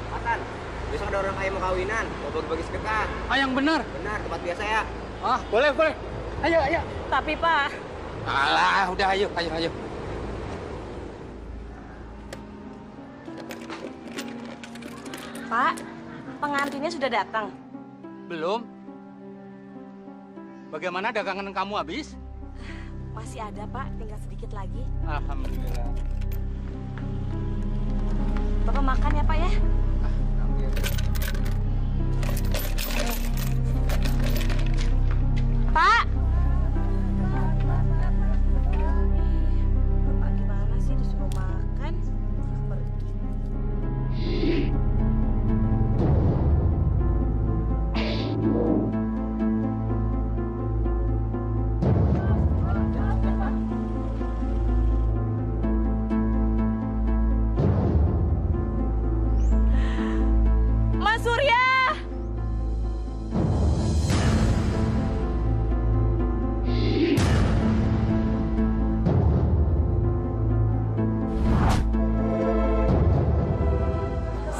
Matan, besok ada orang kaya mau kawinan, mau bagi-bagi sedekah. Ah, yang benar? Benar, tempat biasa ya. Ah, boleh. Ayo. Tapi Pak. Alah, udah ayo. Pak, pengantinnya sudah datang. Belum. Bagaimana dagangan kamu habis? Masih ada, Pak. Tinggal sedikit lagi. Alhamdulillah. Bapak makan ya, Pak ya? Pak! Bapak gimana sih disuruh makan? Pergi. Mas Surya!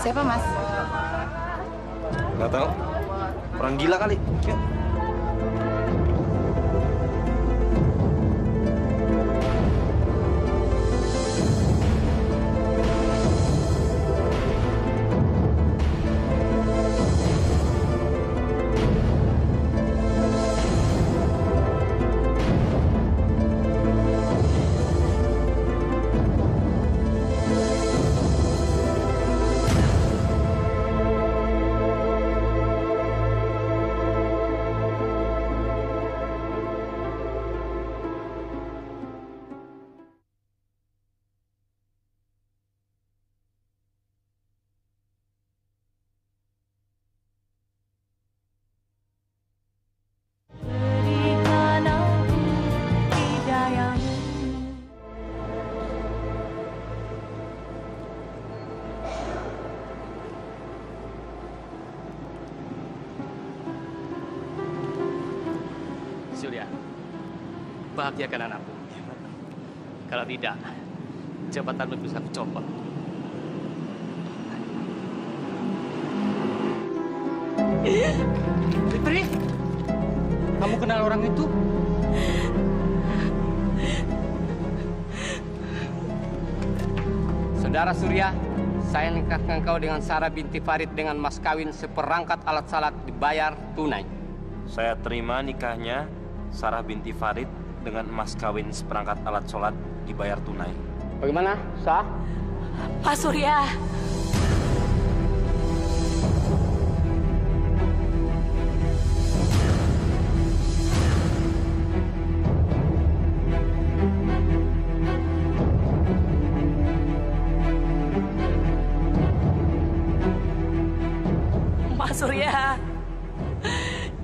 Siapa, Mas? Nggak tahu. Orang gila kali. Yuk. bahagiakan anakku. Kalau tidak, jabatanmu bisa aku copot. Fitri, kamu kenal orang itu? Saudara Surya, saya nikahkan kau dengan Sarah binti Farid dengan mas kawin seperangkat alat salat dibayar tunai. Saya terima nikahnya Sarah binti Farid dengan mas kawin seperangkat alat sholat dibayar tunai. Bagaimana, sah? Pak Surya. Mas Surya,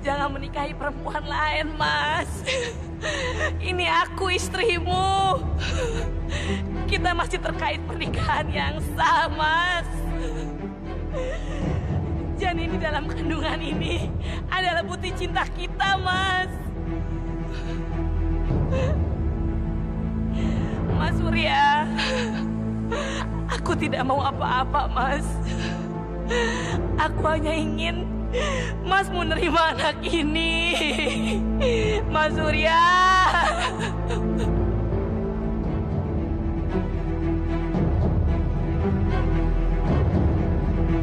jangan menikahi perempuan lain, Mas. Ini aku istrimu. Kita masih terkait pernikahan yang sah, Mas. Janin di dalam kandungan ini adalah bukti cinta kita, Mas. Mas Surya, aku tidak mau apa-apa, Mas. Aku hanya ingin Mas menerima anak ini. Mas Surya.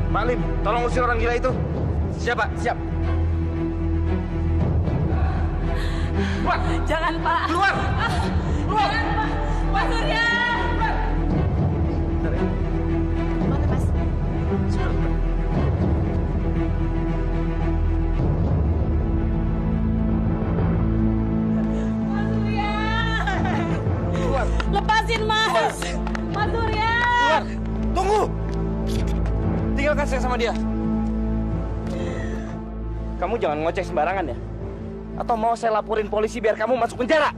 Pak Lim, tolong usir orang gila itu. Siapa? Siap. Keluar. Jangan, Pak. Keluar. Keluar. Jangan, Pak. Mas Surya. Mana, Mas? Lepasin, Mas. Mas Surya. Keluar. Tunggu. Tinggalkan saya sama dia. Kamu jangan ngoceh sembarangan ya. Atau mau saya laporin polisi biar kamu masuk penjara?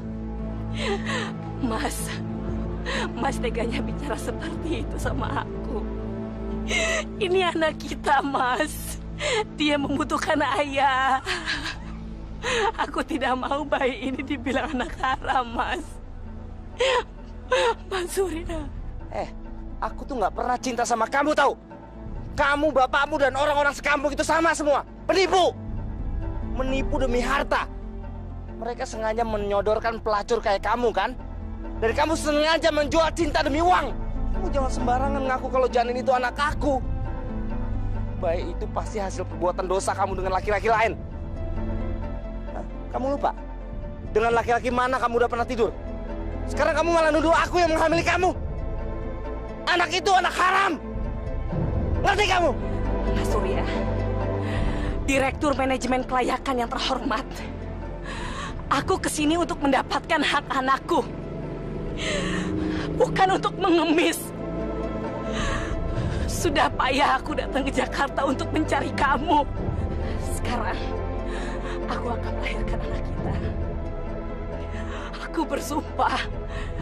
Mas teganya bicara seperti itu sama aku. Ini anak kita, Mas. Dia membutuhkan ayah. Aku tidak mau bayi ini dibilang anak haram, Mas. Mas Surya. Aku tuh nggak pernah cinta sama kamu, tahu? Kamu, bapakmu, dan orang-orang sekampung itu sama semua. Penipu. Menipu demi harta. Mereka sengaja menyodorkan pelacur kayak kamu, kan? Dan kamu sengaja menjual cinta demi uang. Kamu jangan sembarangan ngaku kalau janin itu anak aku. Bayi itu pasti hasil perbuatan dosa kamu dengan laki-laki lain. Nah, kamu lupa? Dengan laki-laki mana kamu udah pernah tidur? Sekarang kamu malah nuduh aku yang menghamili kamu. Anak itu anak haram. Ngerti kamu? Mas Surya, Direktur Manajemen Kelayakan yang terhormat. Aku kesini untuk mendapatkan hak anakku. Bukan untuk mengemis. Sudah payah aku datang ke Jakarta untuk mencari kamu. Sekarang, aku akan melahirkan anak kita. Aku bersumpah,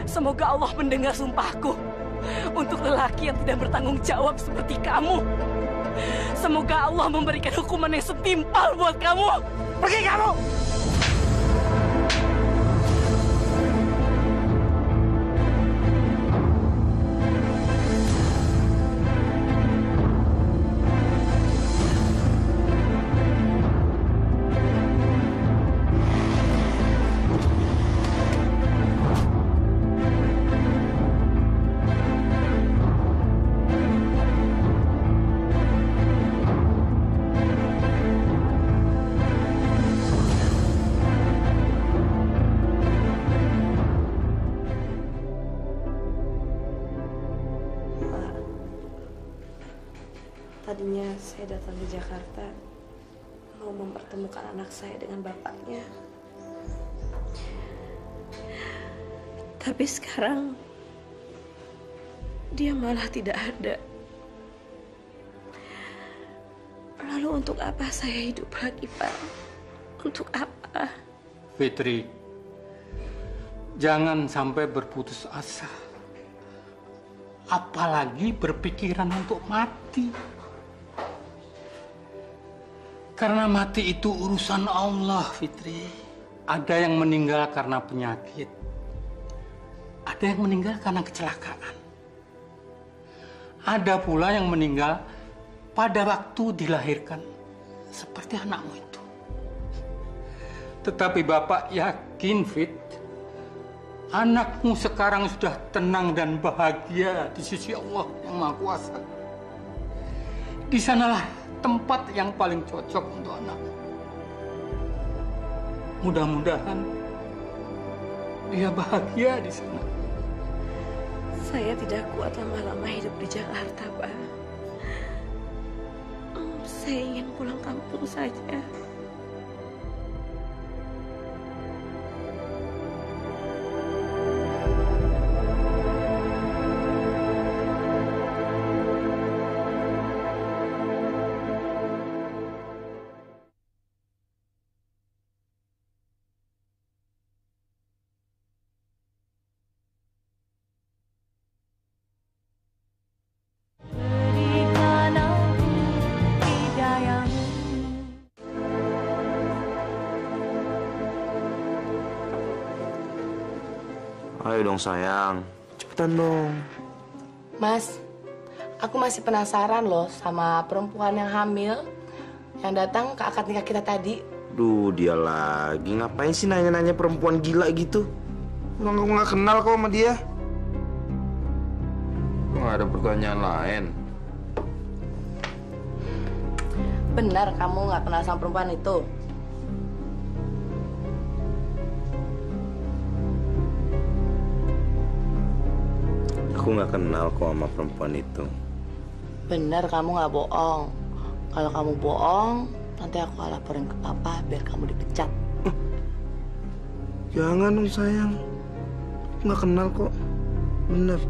semoga Allah mendengar sumpahku. Untuk lelaki yang tidak bertanggung jawab seperti kamu. Semoga Allah memberikan hukuman yang setimpal buat kamu. Pergi kamu! Tadinya saya datang ke Jakarta mau mempertemukan anak saya dengan bapaknya. Tapi sekarang dia malah tidak ada. Lalu untuk apa saya hidup lagi, Pak? Untuk apa? Fitri, jangan sampai berputus asa. Apalagi berpikiran untuk mati. Karena mati itu urusan Allah, Fitri. Ada yang meninggal karena penyakit. Ada yang meninggal karena kecelakaan. Ada pula yang meninggal pada waktu dilahirkan, seperti anakmu itu. Tetapi Bapak yakin, Fit, anakmu sekarang sudah tenang dan bahagia di sisi Allah yang Maha Kuasa. Di sanalah tempat yang paling cocok untuk anakmu. Mudah-mudahan dia bahagia di sana. Saya tidak kuat lama-lama hidup di Jakarta, Pak. Saya ingin pulang kampung saja. Ayo dong sayang, cepetan dong. Mas, aku masih penasaran loh sama perempuan yang hamil yang datang ke akad nikah kita tadi. Duh, dia lagi. Ngapain sih nanya-nanya perempuan gila gitu? Aku nggak kenal kok sama dia. Nggak ada pertanyaan lain. Benar kamu nggak kenal sama perempuan itu? Aku nggak kenal kok sama perempuan itu. Benar kamu nggak bohong. Kalau kamu bohong, nanti aku laporin ke papa biar kamu dipecat. Jangan dong sayang. Aku nggak kenal kok. Bener.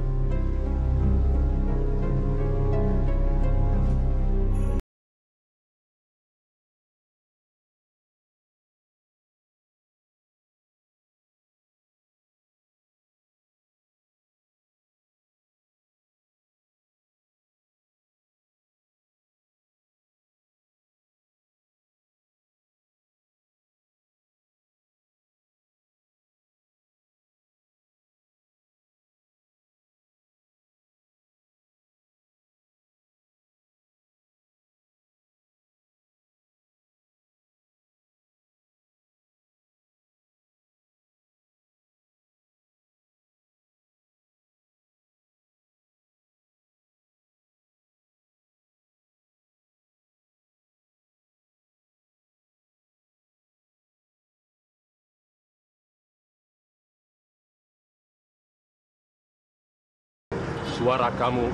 Suara kamu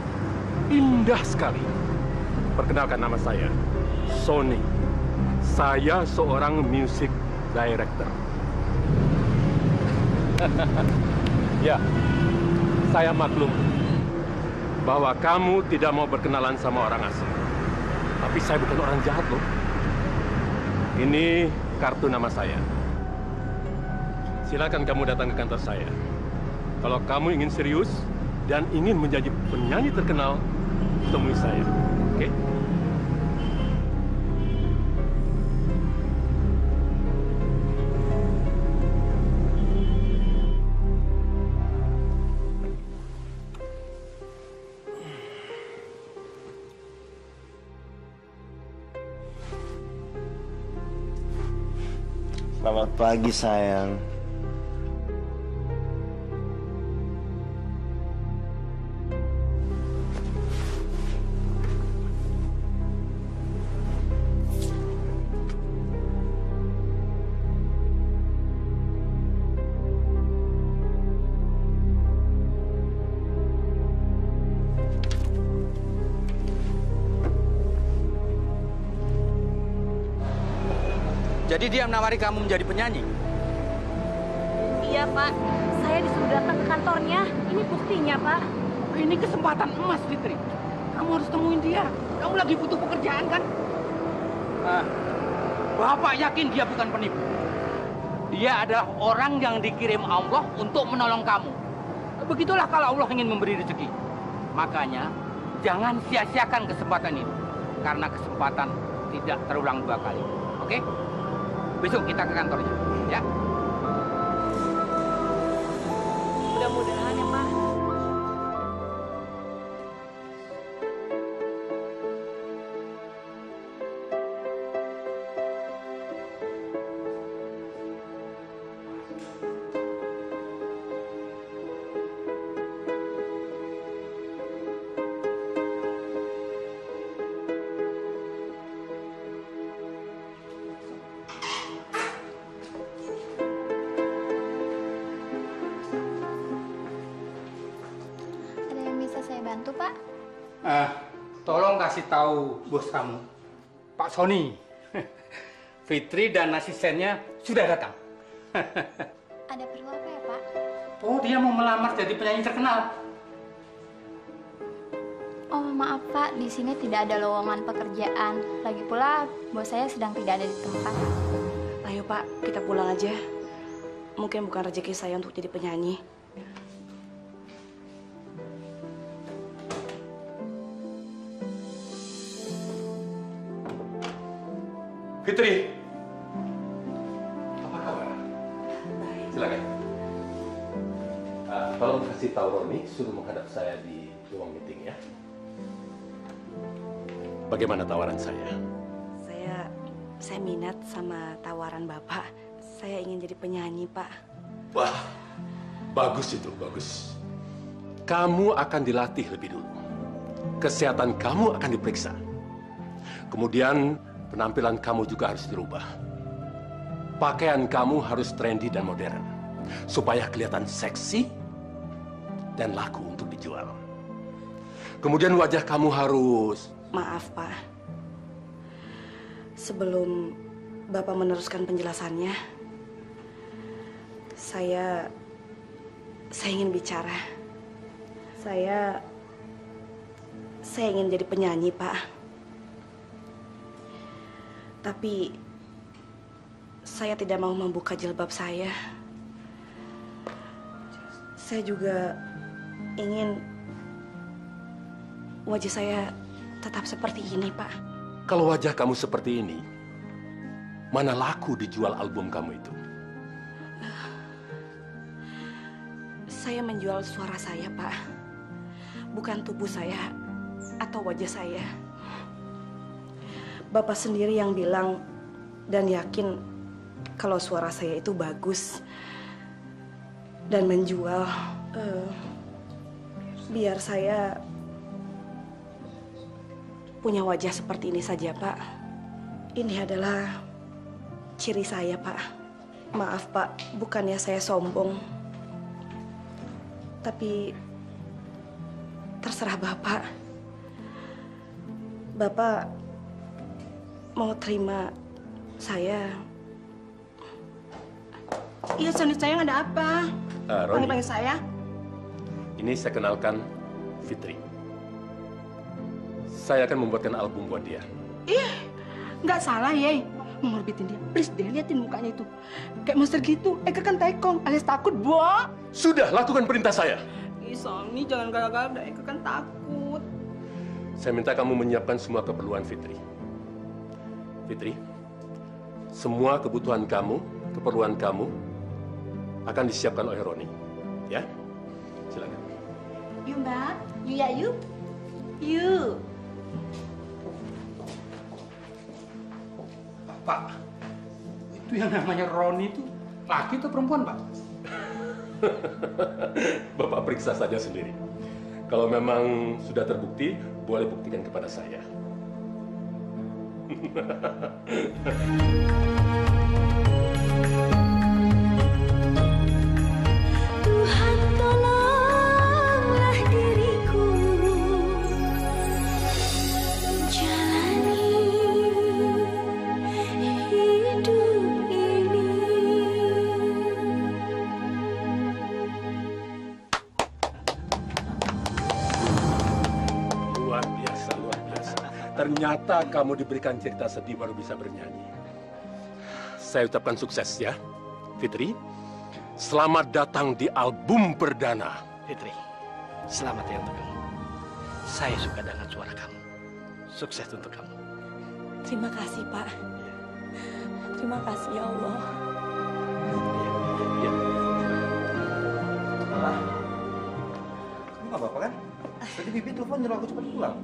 indah sekali. Perkenalkan, nama saya Sony. Saya seorang music director. Ya, saya maklum bahwa kamu tidak mau berkenalan sama orang asing. Tapi saya bukan orang jahat loh. Ini kartu nama saya. Silakan kamu datang ke kantor saya. Kalau kamu ingin serius dan ingin menjadi penyanyi terkenal, temui saya. Oke? Selamat pagi sayang. Jadi dia menawari kamu menjadi penyanyi? Iya, Pak. Saya disuruh datang ke kantornya. Ini buktinya, Pak. Ini kesempatan emas, Fitri. Kamu harus temuin dia. Kamu lagi butuh pekerjaan, kan? Bapak yakin dia bukan penipu. Dia adalah orang yang dikirim Allah untuk menolong kamu. Begitulah kalau Allah ingin memberi rezeki. Makanya, jangan sia-siakan kesempatan ini. Karena kesempatan tidak terulang dua kali. Oke? Besok kita ke kantornya, ya? saya bantu, Pak? Tolong kasih tahu bos kamu, Pak Sony. Fitri dan asistennya sudah datang. Ada perlu apa ya, Pak? Oh, dia mau melamar jadi penyanyi terkenal. Oh, maaf Pak, di sini tidak ada lowongan pekerjaan. Lagi pula, bos saya sedang tidak ada di tempat. Ayo Pak, kita pulang aja. Mungkin bukan rezeki saya untuk jadi penyanyi. Fitri, apa kabar? Silakan. Tolong kasih tahu Roni, suruh menghadap saya di ruang meeting ya. Bagaimana tawaran saya? Saya minat sama tawaran Bapak. Saya ingin jadi penyanyi, Pak. Wah, bagus itu, bagus. Kamu akan dilatih lebih dulu. Kesehatan kamu akan diperiksa. Kemudian penampilan kamu juga harus dirubah. Pakaian kamu harus trendy dan modern. Supaya kelihatan seksi dan laku untuk dijual. Kemudian wajah kamu harus... Maaf, Pak. Sebelum Bapak meneruskan penjelasannya, saya ingin bicara. Saya ingin jadi penyanyi, Pak. Tapi saya tidak mau membuka jilbab saya. Saya juga ingin wajah saya tetap seperti ini, Pak. Kalau wajah kamu seperti ini, mana laku dijual album kamu itu? Saya menjual suara saya, Pak. Bukan tubuh saya atau wajah saya. Bapak sendiri yang bilang dan yakin kalau suara saya itu bagus dan menjual. Biar saya punya wajah seperti ini saja, Pak. Ini adalah ciri saya, Pak. Maaf, Pak, bukannya saya sombong. Tapi terserah Bapak. Bapak mau terima saya? Iya, Sony, sayang, ada apa? Roni, Panggil saya. ini saya kenalkan Fitri. Saya akan membuatkan album buat dia. Nggak salah, Ye. Mengorbitin dia. Please deh, liatin mukanya itu. Kayak monster gitu. Eka kan taekong, alias takut, Bo. Sudah, lakukan perintah saya. Ih, Sony, jangan galak-galak. Eka kan takut. Saya minta kamu menyiapkan semua keperluan Fitri. Fitri, semua kebutuhan kamu, keperluan kamu akan disiapkan oleh Roni. Ya? Silakan. Yuk, Mbak. Yuk ya, yuk. Yuk. Pak, itu yang namanya Roni itu laki atau perempuan, Pak? Bapak periksa saja sendiri. Kalau memang sudah terbukti, boleh buktikan kepada saya. Tuhan, tolonglah diriku menjalani hidup ini. Luar biasa, luar biasa. Ternyata kamu diberikan cerita sedih baru bisa bernyanyi. Saya ucapkan sukses ya, Fitri. Selamat datang di album perdana. Fitri, selamat ya untuk kamu. Saya suka dengan suara kamu. Sukses untuk kamu. Terima kasih, Pak. Terima kasih, ya Allah. Kamu nggak apa-apa kan? Tadi Bibi telepon nyuruh aku cepat pulang.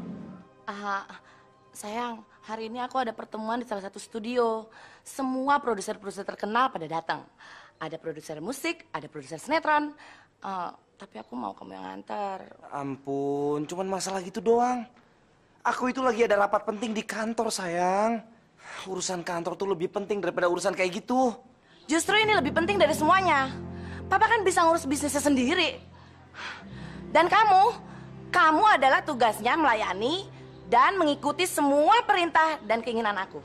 Sayang, hari ini aku ada pertemuan di salah satu studio. Semua produser-produser terkenal pada datang. Ada produser musik, ada produser sinetron. Tapi aku mau kamu yang nganter. Ampun, cuman masalah gitu doang. Aku itu lagi ada rapat penting di kantor, sayang. Urusan kantor tuh lebih penting daripada urusan kayak gitu. Justru ini lebih penting dari semuanya. Papa kan bisa ngurus bisnisnya sendiri. Dan kamu Kamu adalah tugasnya melayani dan mengikuti semua perintah dan keinginan aku.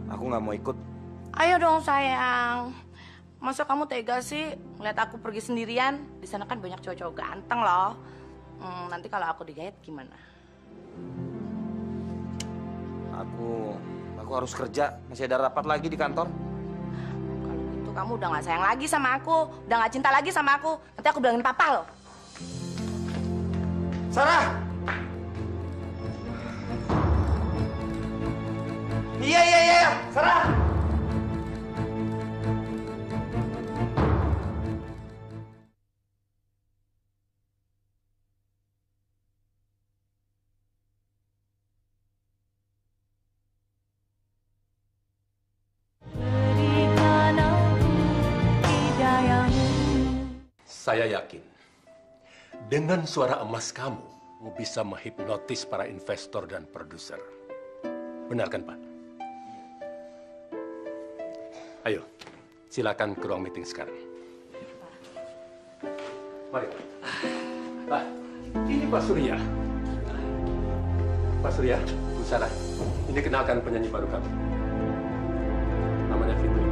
Aku nggak mau ikut. Ayo dong sayang. Masa kamu tega sih ngeliat aku pergi sendirian? Di sana kan banyak cowok-cowok ganteng loh. Nanti kalau aku digait gimana? Aku harus kerja. Masih ada rapat lagi di kantor. Kalau gitu kamu udah gak sayang lagi sama aku, udah gak cinta lagi sama aku. Nanti aku bilangin papa loh. Sarah! Iya, Sarah! Saya yakin, dengan suara emas kamu bisa menghipnotis para investor dan produser. Benar kan, Pak? Ayo, silakan ke ruang meeting sekarang. Mari. Pak, ini Pak Surya. Pak Surya, Bu Sarah, ini kenalkan penyanyi baru kami. Namanya Fitri.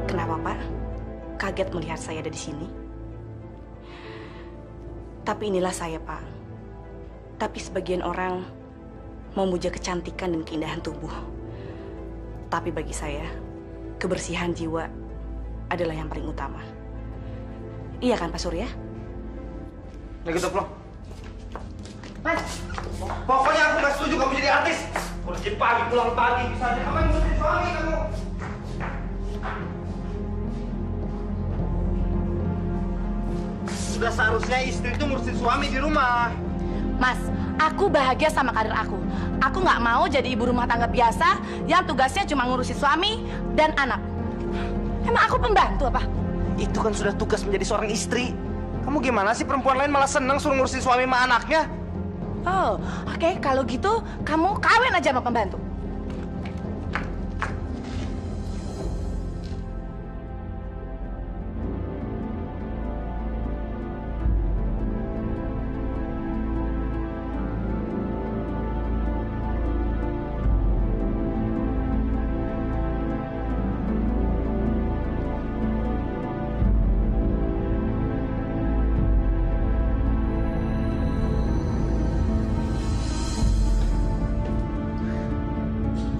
Kenapa, Pak? Kaget melihat saya ada di sini? Tapi inilah saya, Pak. Tapi sebagian orang memuja kecantikan dan keindahan tubuh. Tapi bagi saya, kebersihan jiwa adalah yang paling utama. Iya kan, Pak Surya? Nah gitu, Plong. Mas, pokoknya aku gak setuju kamu jadi artis. Kerja pagi, pulang pagi, bisa aja kamu yang ngurusin suami kamu. Sudah seharusnya istri itu ngurusin suami di rumah. Mas, aku bahagia sama karir aku. Aku nggak mau jadi ibu rumah tangga biasa yang tugasnya cuma ngurusin suami dan anak. Emang aku pembantu apa? Itu kan sudah tugas menjadi seorang istri. Kamu gimana sih, perempuan lain malah senang suruh ngurusin suami sama anaknya? Oh, oke. Kalau gitu, kamu kawin aja sama pembantu.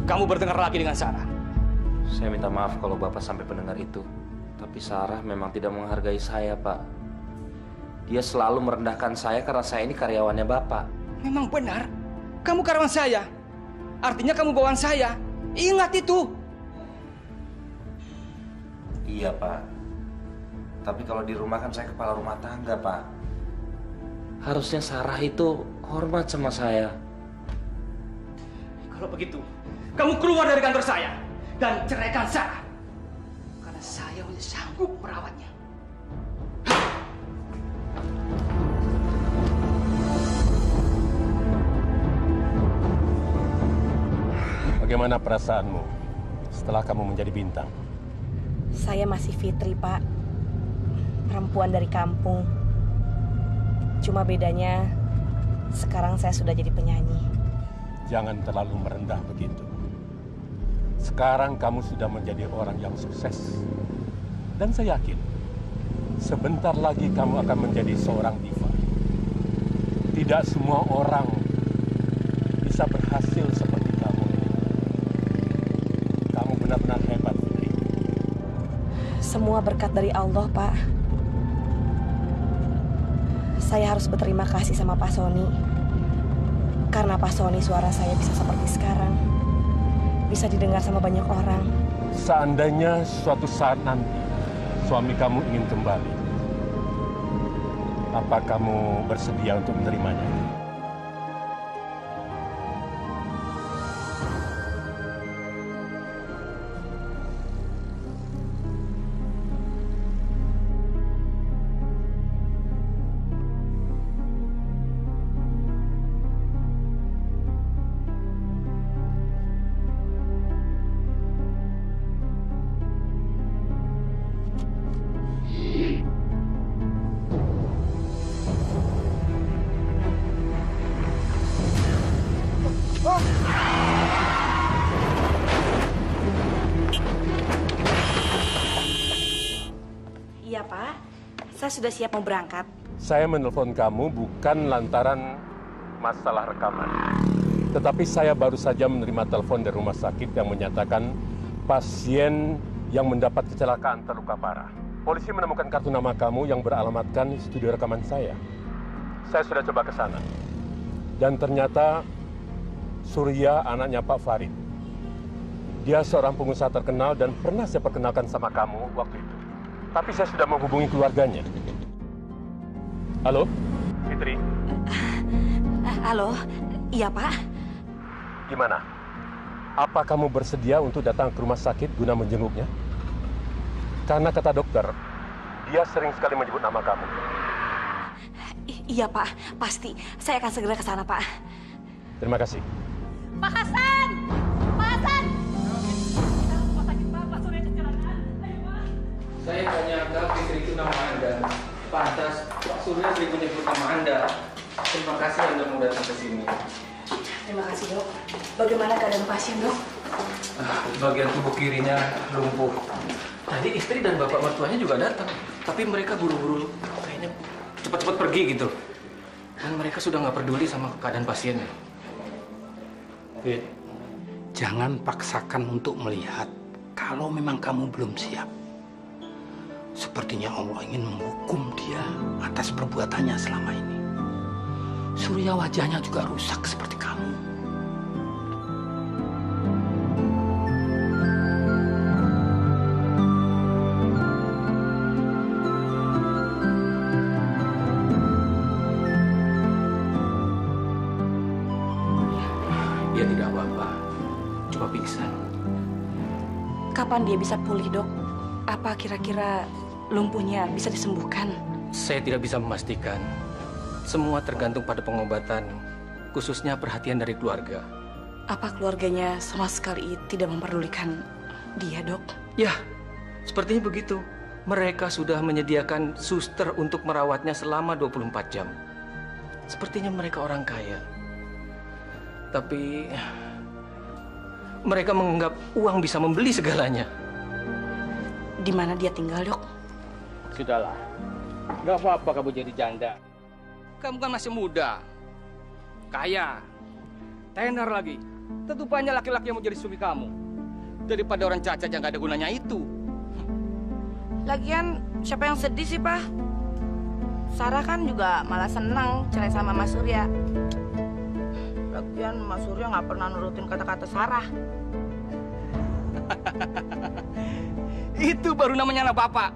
Kamu bertengkar lagi dengan Sarah. Saya minta maaf kalau Bapak sampai pendengar itu. Tapi Sarah memang tidak menghargai saya, Pak. Dia selalu merendahkan saya karena saya ini karyawannya Bapak. Memang benar. Kamu karyawan saya. Artinya kamu bawaan saya. Ingat itu. Iya, Pak. Tapi kalau di rumah kan saya kepala rumah tangga, Pak. Harusnya Sarah itu hormat sama saya. Kalau begitu, kamu keluar dari kantor saya dan ceraikan Sarah. Karena saya sudah sanggup merawatnya. Bagaimana perasaanmu setelah kamu menjadi bintang? Saya masih Fitri, Pak. Perempuan dari kampung. Cuma bedanya sekarang saya sudah jadi penyanyi. Jangan terlalu merendah begitu. Sekarang kamu sudah menjadi orang yang sukses. Dan saya yakin, sebentar lagi kamu akan menjadi seorang diva. Tidak semua orang bisa berhasil seperti kamu. Kamu benar-benar hebat, Fitri. Semua berkat dari Allah, Pak. Saya harus berterima kasih sama Pak Sony. Karena Pak Sony suara saya bisa seperti sekarang. Bisa didengar sama banyak orang. Seandainya suatu saat nanti suami kamu ingin kembali, apa kamu bersedia untuk menerimanya? Saya sudah siap mau berangkat. Saya menelpon kamu bukan lantaran masalah rekaman. Tetapi saya baru saja menerima telepon dari rumah sakit yang menyatakan pasien yang mendapat kecelakaan terluka parah. Polisi menemukan kartu nama kamu yang beralamatkan studio rekaman saya. Saya sudah coba ke sana. Dan ternyata Surya anaknya Pak Farid. Dia seorang pengusaha terkenal dan pernah saya perkenalkan sama kamu waktu itu. Tapi saya sudah menghubungi keluarganya. Halo, Fitri? Halo, iya Pak. Gimana? Apa kamu bersedia untuk datang ke rumah sakit guna menjenguknya? Karena kata dokter, dia sering sekali menyebut nama kamu. Iya Pak, pasti. Saya akan segera ke sana Pak. Terima kasih. Pak Hasan! Pak Hasan! Rumah sakit Pak Surya kecelakaan. Ayo Pak. Saya tanyakan Fitri itu nama Anda. Pantas Pak Surya sering menyebut nama Anda. Terima kasih Anda mau datang ke sini. Terima kasih dok. Bagaimana keadaan pasien dok? Bagian tubuh kirinya lumpuh. Tadi istri dan bapak mertuanya juga datang. Tapi mereka buru-buru kayaknya cepat-cepat pergi gitu. Dan mereka sudah nggak peduli sama keadaan pasiennya. Fit, jangan paksakan untuk melihat kalau memang kamu belum siap. Sepertinya Allah ingin menghukum dia atas perbuatannya selama ini. Surya wajahnya juga rusak seperti kamu. Dia tidak apa-apa, cuma pingsan. Kapan dia bisa pulih dok? Apa kira-kira lumpuhnya bisa disembuhkan? Saya tidak bisa memastikan. Semua tergantung pada pengobatan, khususnya perhatian dari keluarga. Apa keluarganya sama sekali tidak memperdulikan dia dok? Ya, sepertinya begitu. Mereka sudah menyediakan suster untuk merawatnya selama 24 jam. Sepertinya mereka orang kaya. Tapi mereka menganggap uang bisa membeli segalanya. Di mana dia tinggal, dok? Sudahlah, nggak apa-apa kamu jadi janda. Kamu kan masih muda, kaya, tenar lagi. Tentu banyak laki-laki yang mau jadi suami kamu. Daripada orang cacat yang nggak ada gunanya itu. Lagian siapa yang sedih sih, Pak? Sarah kan juga malah senang cerai sama Mas Surya. Lagian Mas Surya nggak pernah nurutin kata-kata Sarah. Itu baru namanya anak bapak.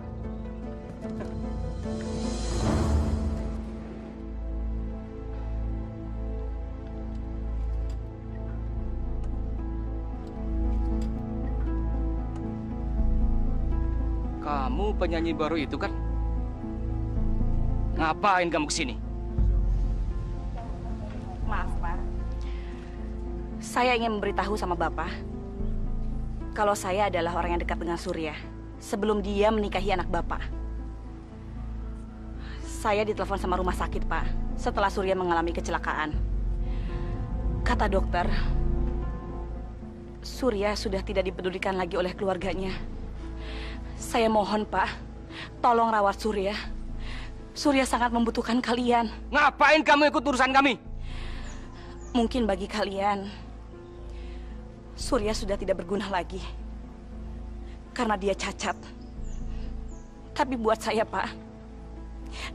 Kamu penyanyi baru itu kan? Ngapain kamu kesini? Maaf, Pak. Saya ingin memberitahu sama Bapak kalau saya adalah orang yang dekat dengan Surya sebelum dia menikahi anak Bapak. Saya ditelepon sama rumah sakit, Pak, setelah Surya mengalami kecelakaan. Kata dokter, Surya sudah tidak dipedulikan lagi oleh keluarganya. Saya mohon, Pak, tolong rawat Surya. Surya sangat membutuhkan kalian. Ngapain kamu ikut urusan kami? Mungkin bagi kalian, Surya sudah tidak berguna lagi karena dia cacat. Tapi buat saya, Pak,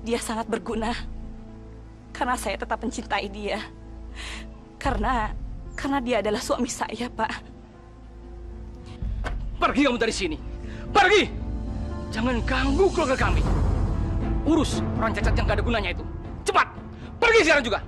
dia sangat berguna karena saya tetap mencintai dia. Karena dia adalah suami saya, Pak. Pergi kamu dari sini. Pergi! Jangan ganggu keluarga kami. Urus orang cacat yang gak ada gunanya itu. Cepat! Pergi sekarang juga!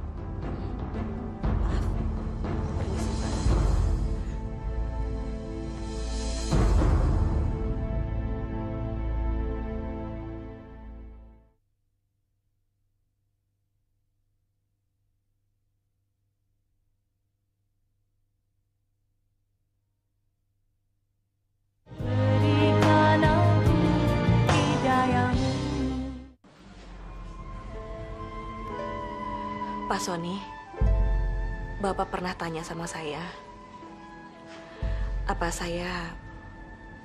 Pak Sony, Bapak pernah tanya sama saya, apa saya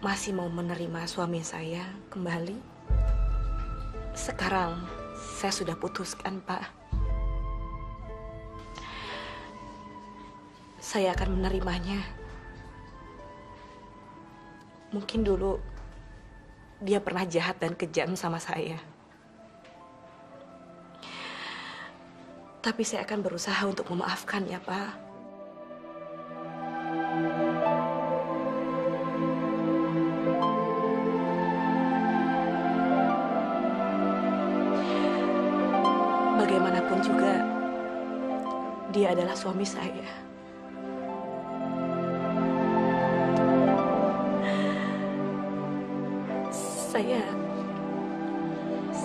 masih mau menerima suami saya kembali? Sekarang saya sudah putuskan, Pak. Saya akan menerimanya. Mungkin dulu dia pernah jahat dan kejam sama saya. Tapi saya akan berusaha untuk memaafkannya, Pak. Bagaimanapun juga, dia adalah suami saya.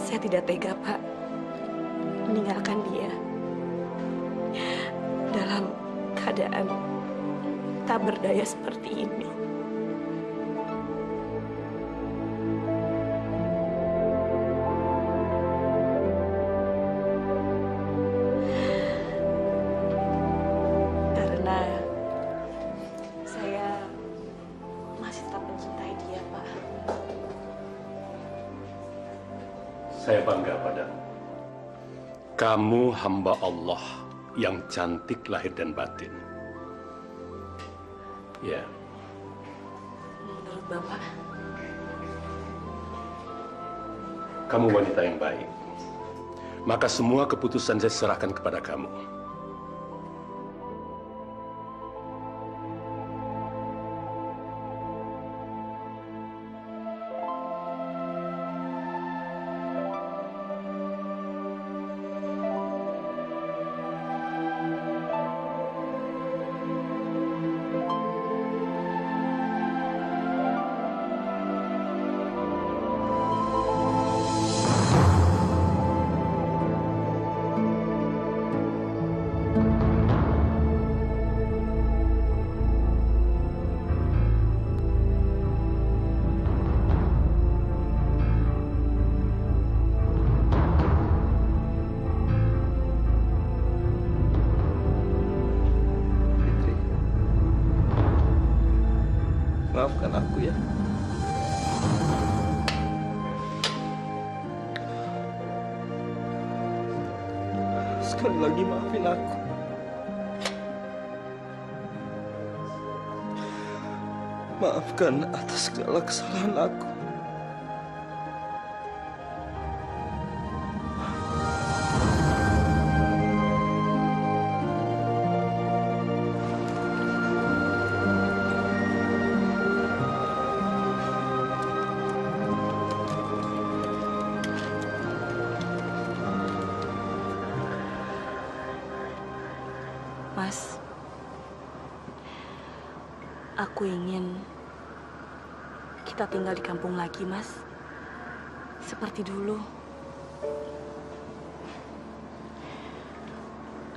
Saya tidak tega, Pak, meninggalkan dia dalam keadaan tak berdaya seperti ini. Karena saya masih tetap mencintai dia, Pak. Saya bangga padamu. Kamu hamba Allah yang cantik lahir dan batin. Ya. Menurut Bapak, Kamu wanita yang baik. Maka semua keputusan saya serahkan kepada kamu. Maafkan aku ya. Sekali lagi maafin aku. Maafkan atas segala kesalahan aku. Mas, aku ingin kita tinggal di kampung lagi, Mas. Seperti dulu.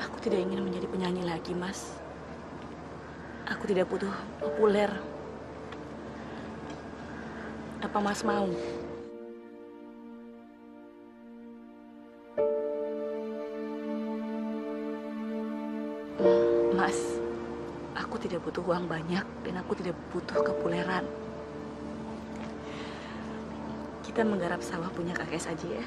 Aku tidak ingin menjadi penyanyi lagi, Mas. Aku tidak butuh populer. Apa Mas mau? Mas, aku tidak butuh uang banyak dan aku tidak butuh kepopuleran. Kita menggarap sawah punya kakek saja ya.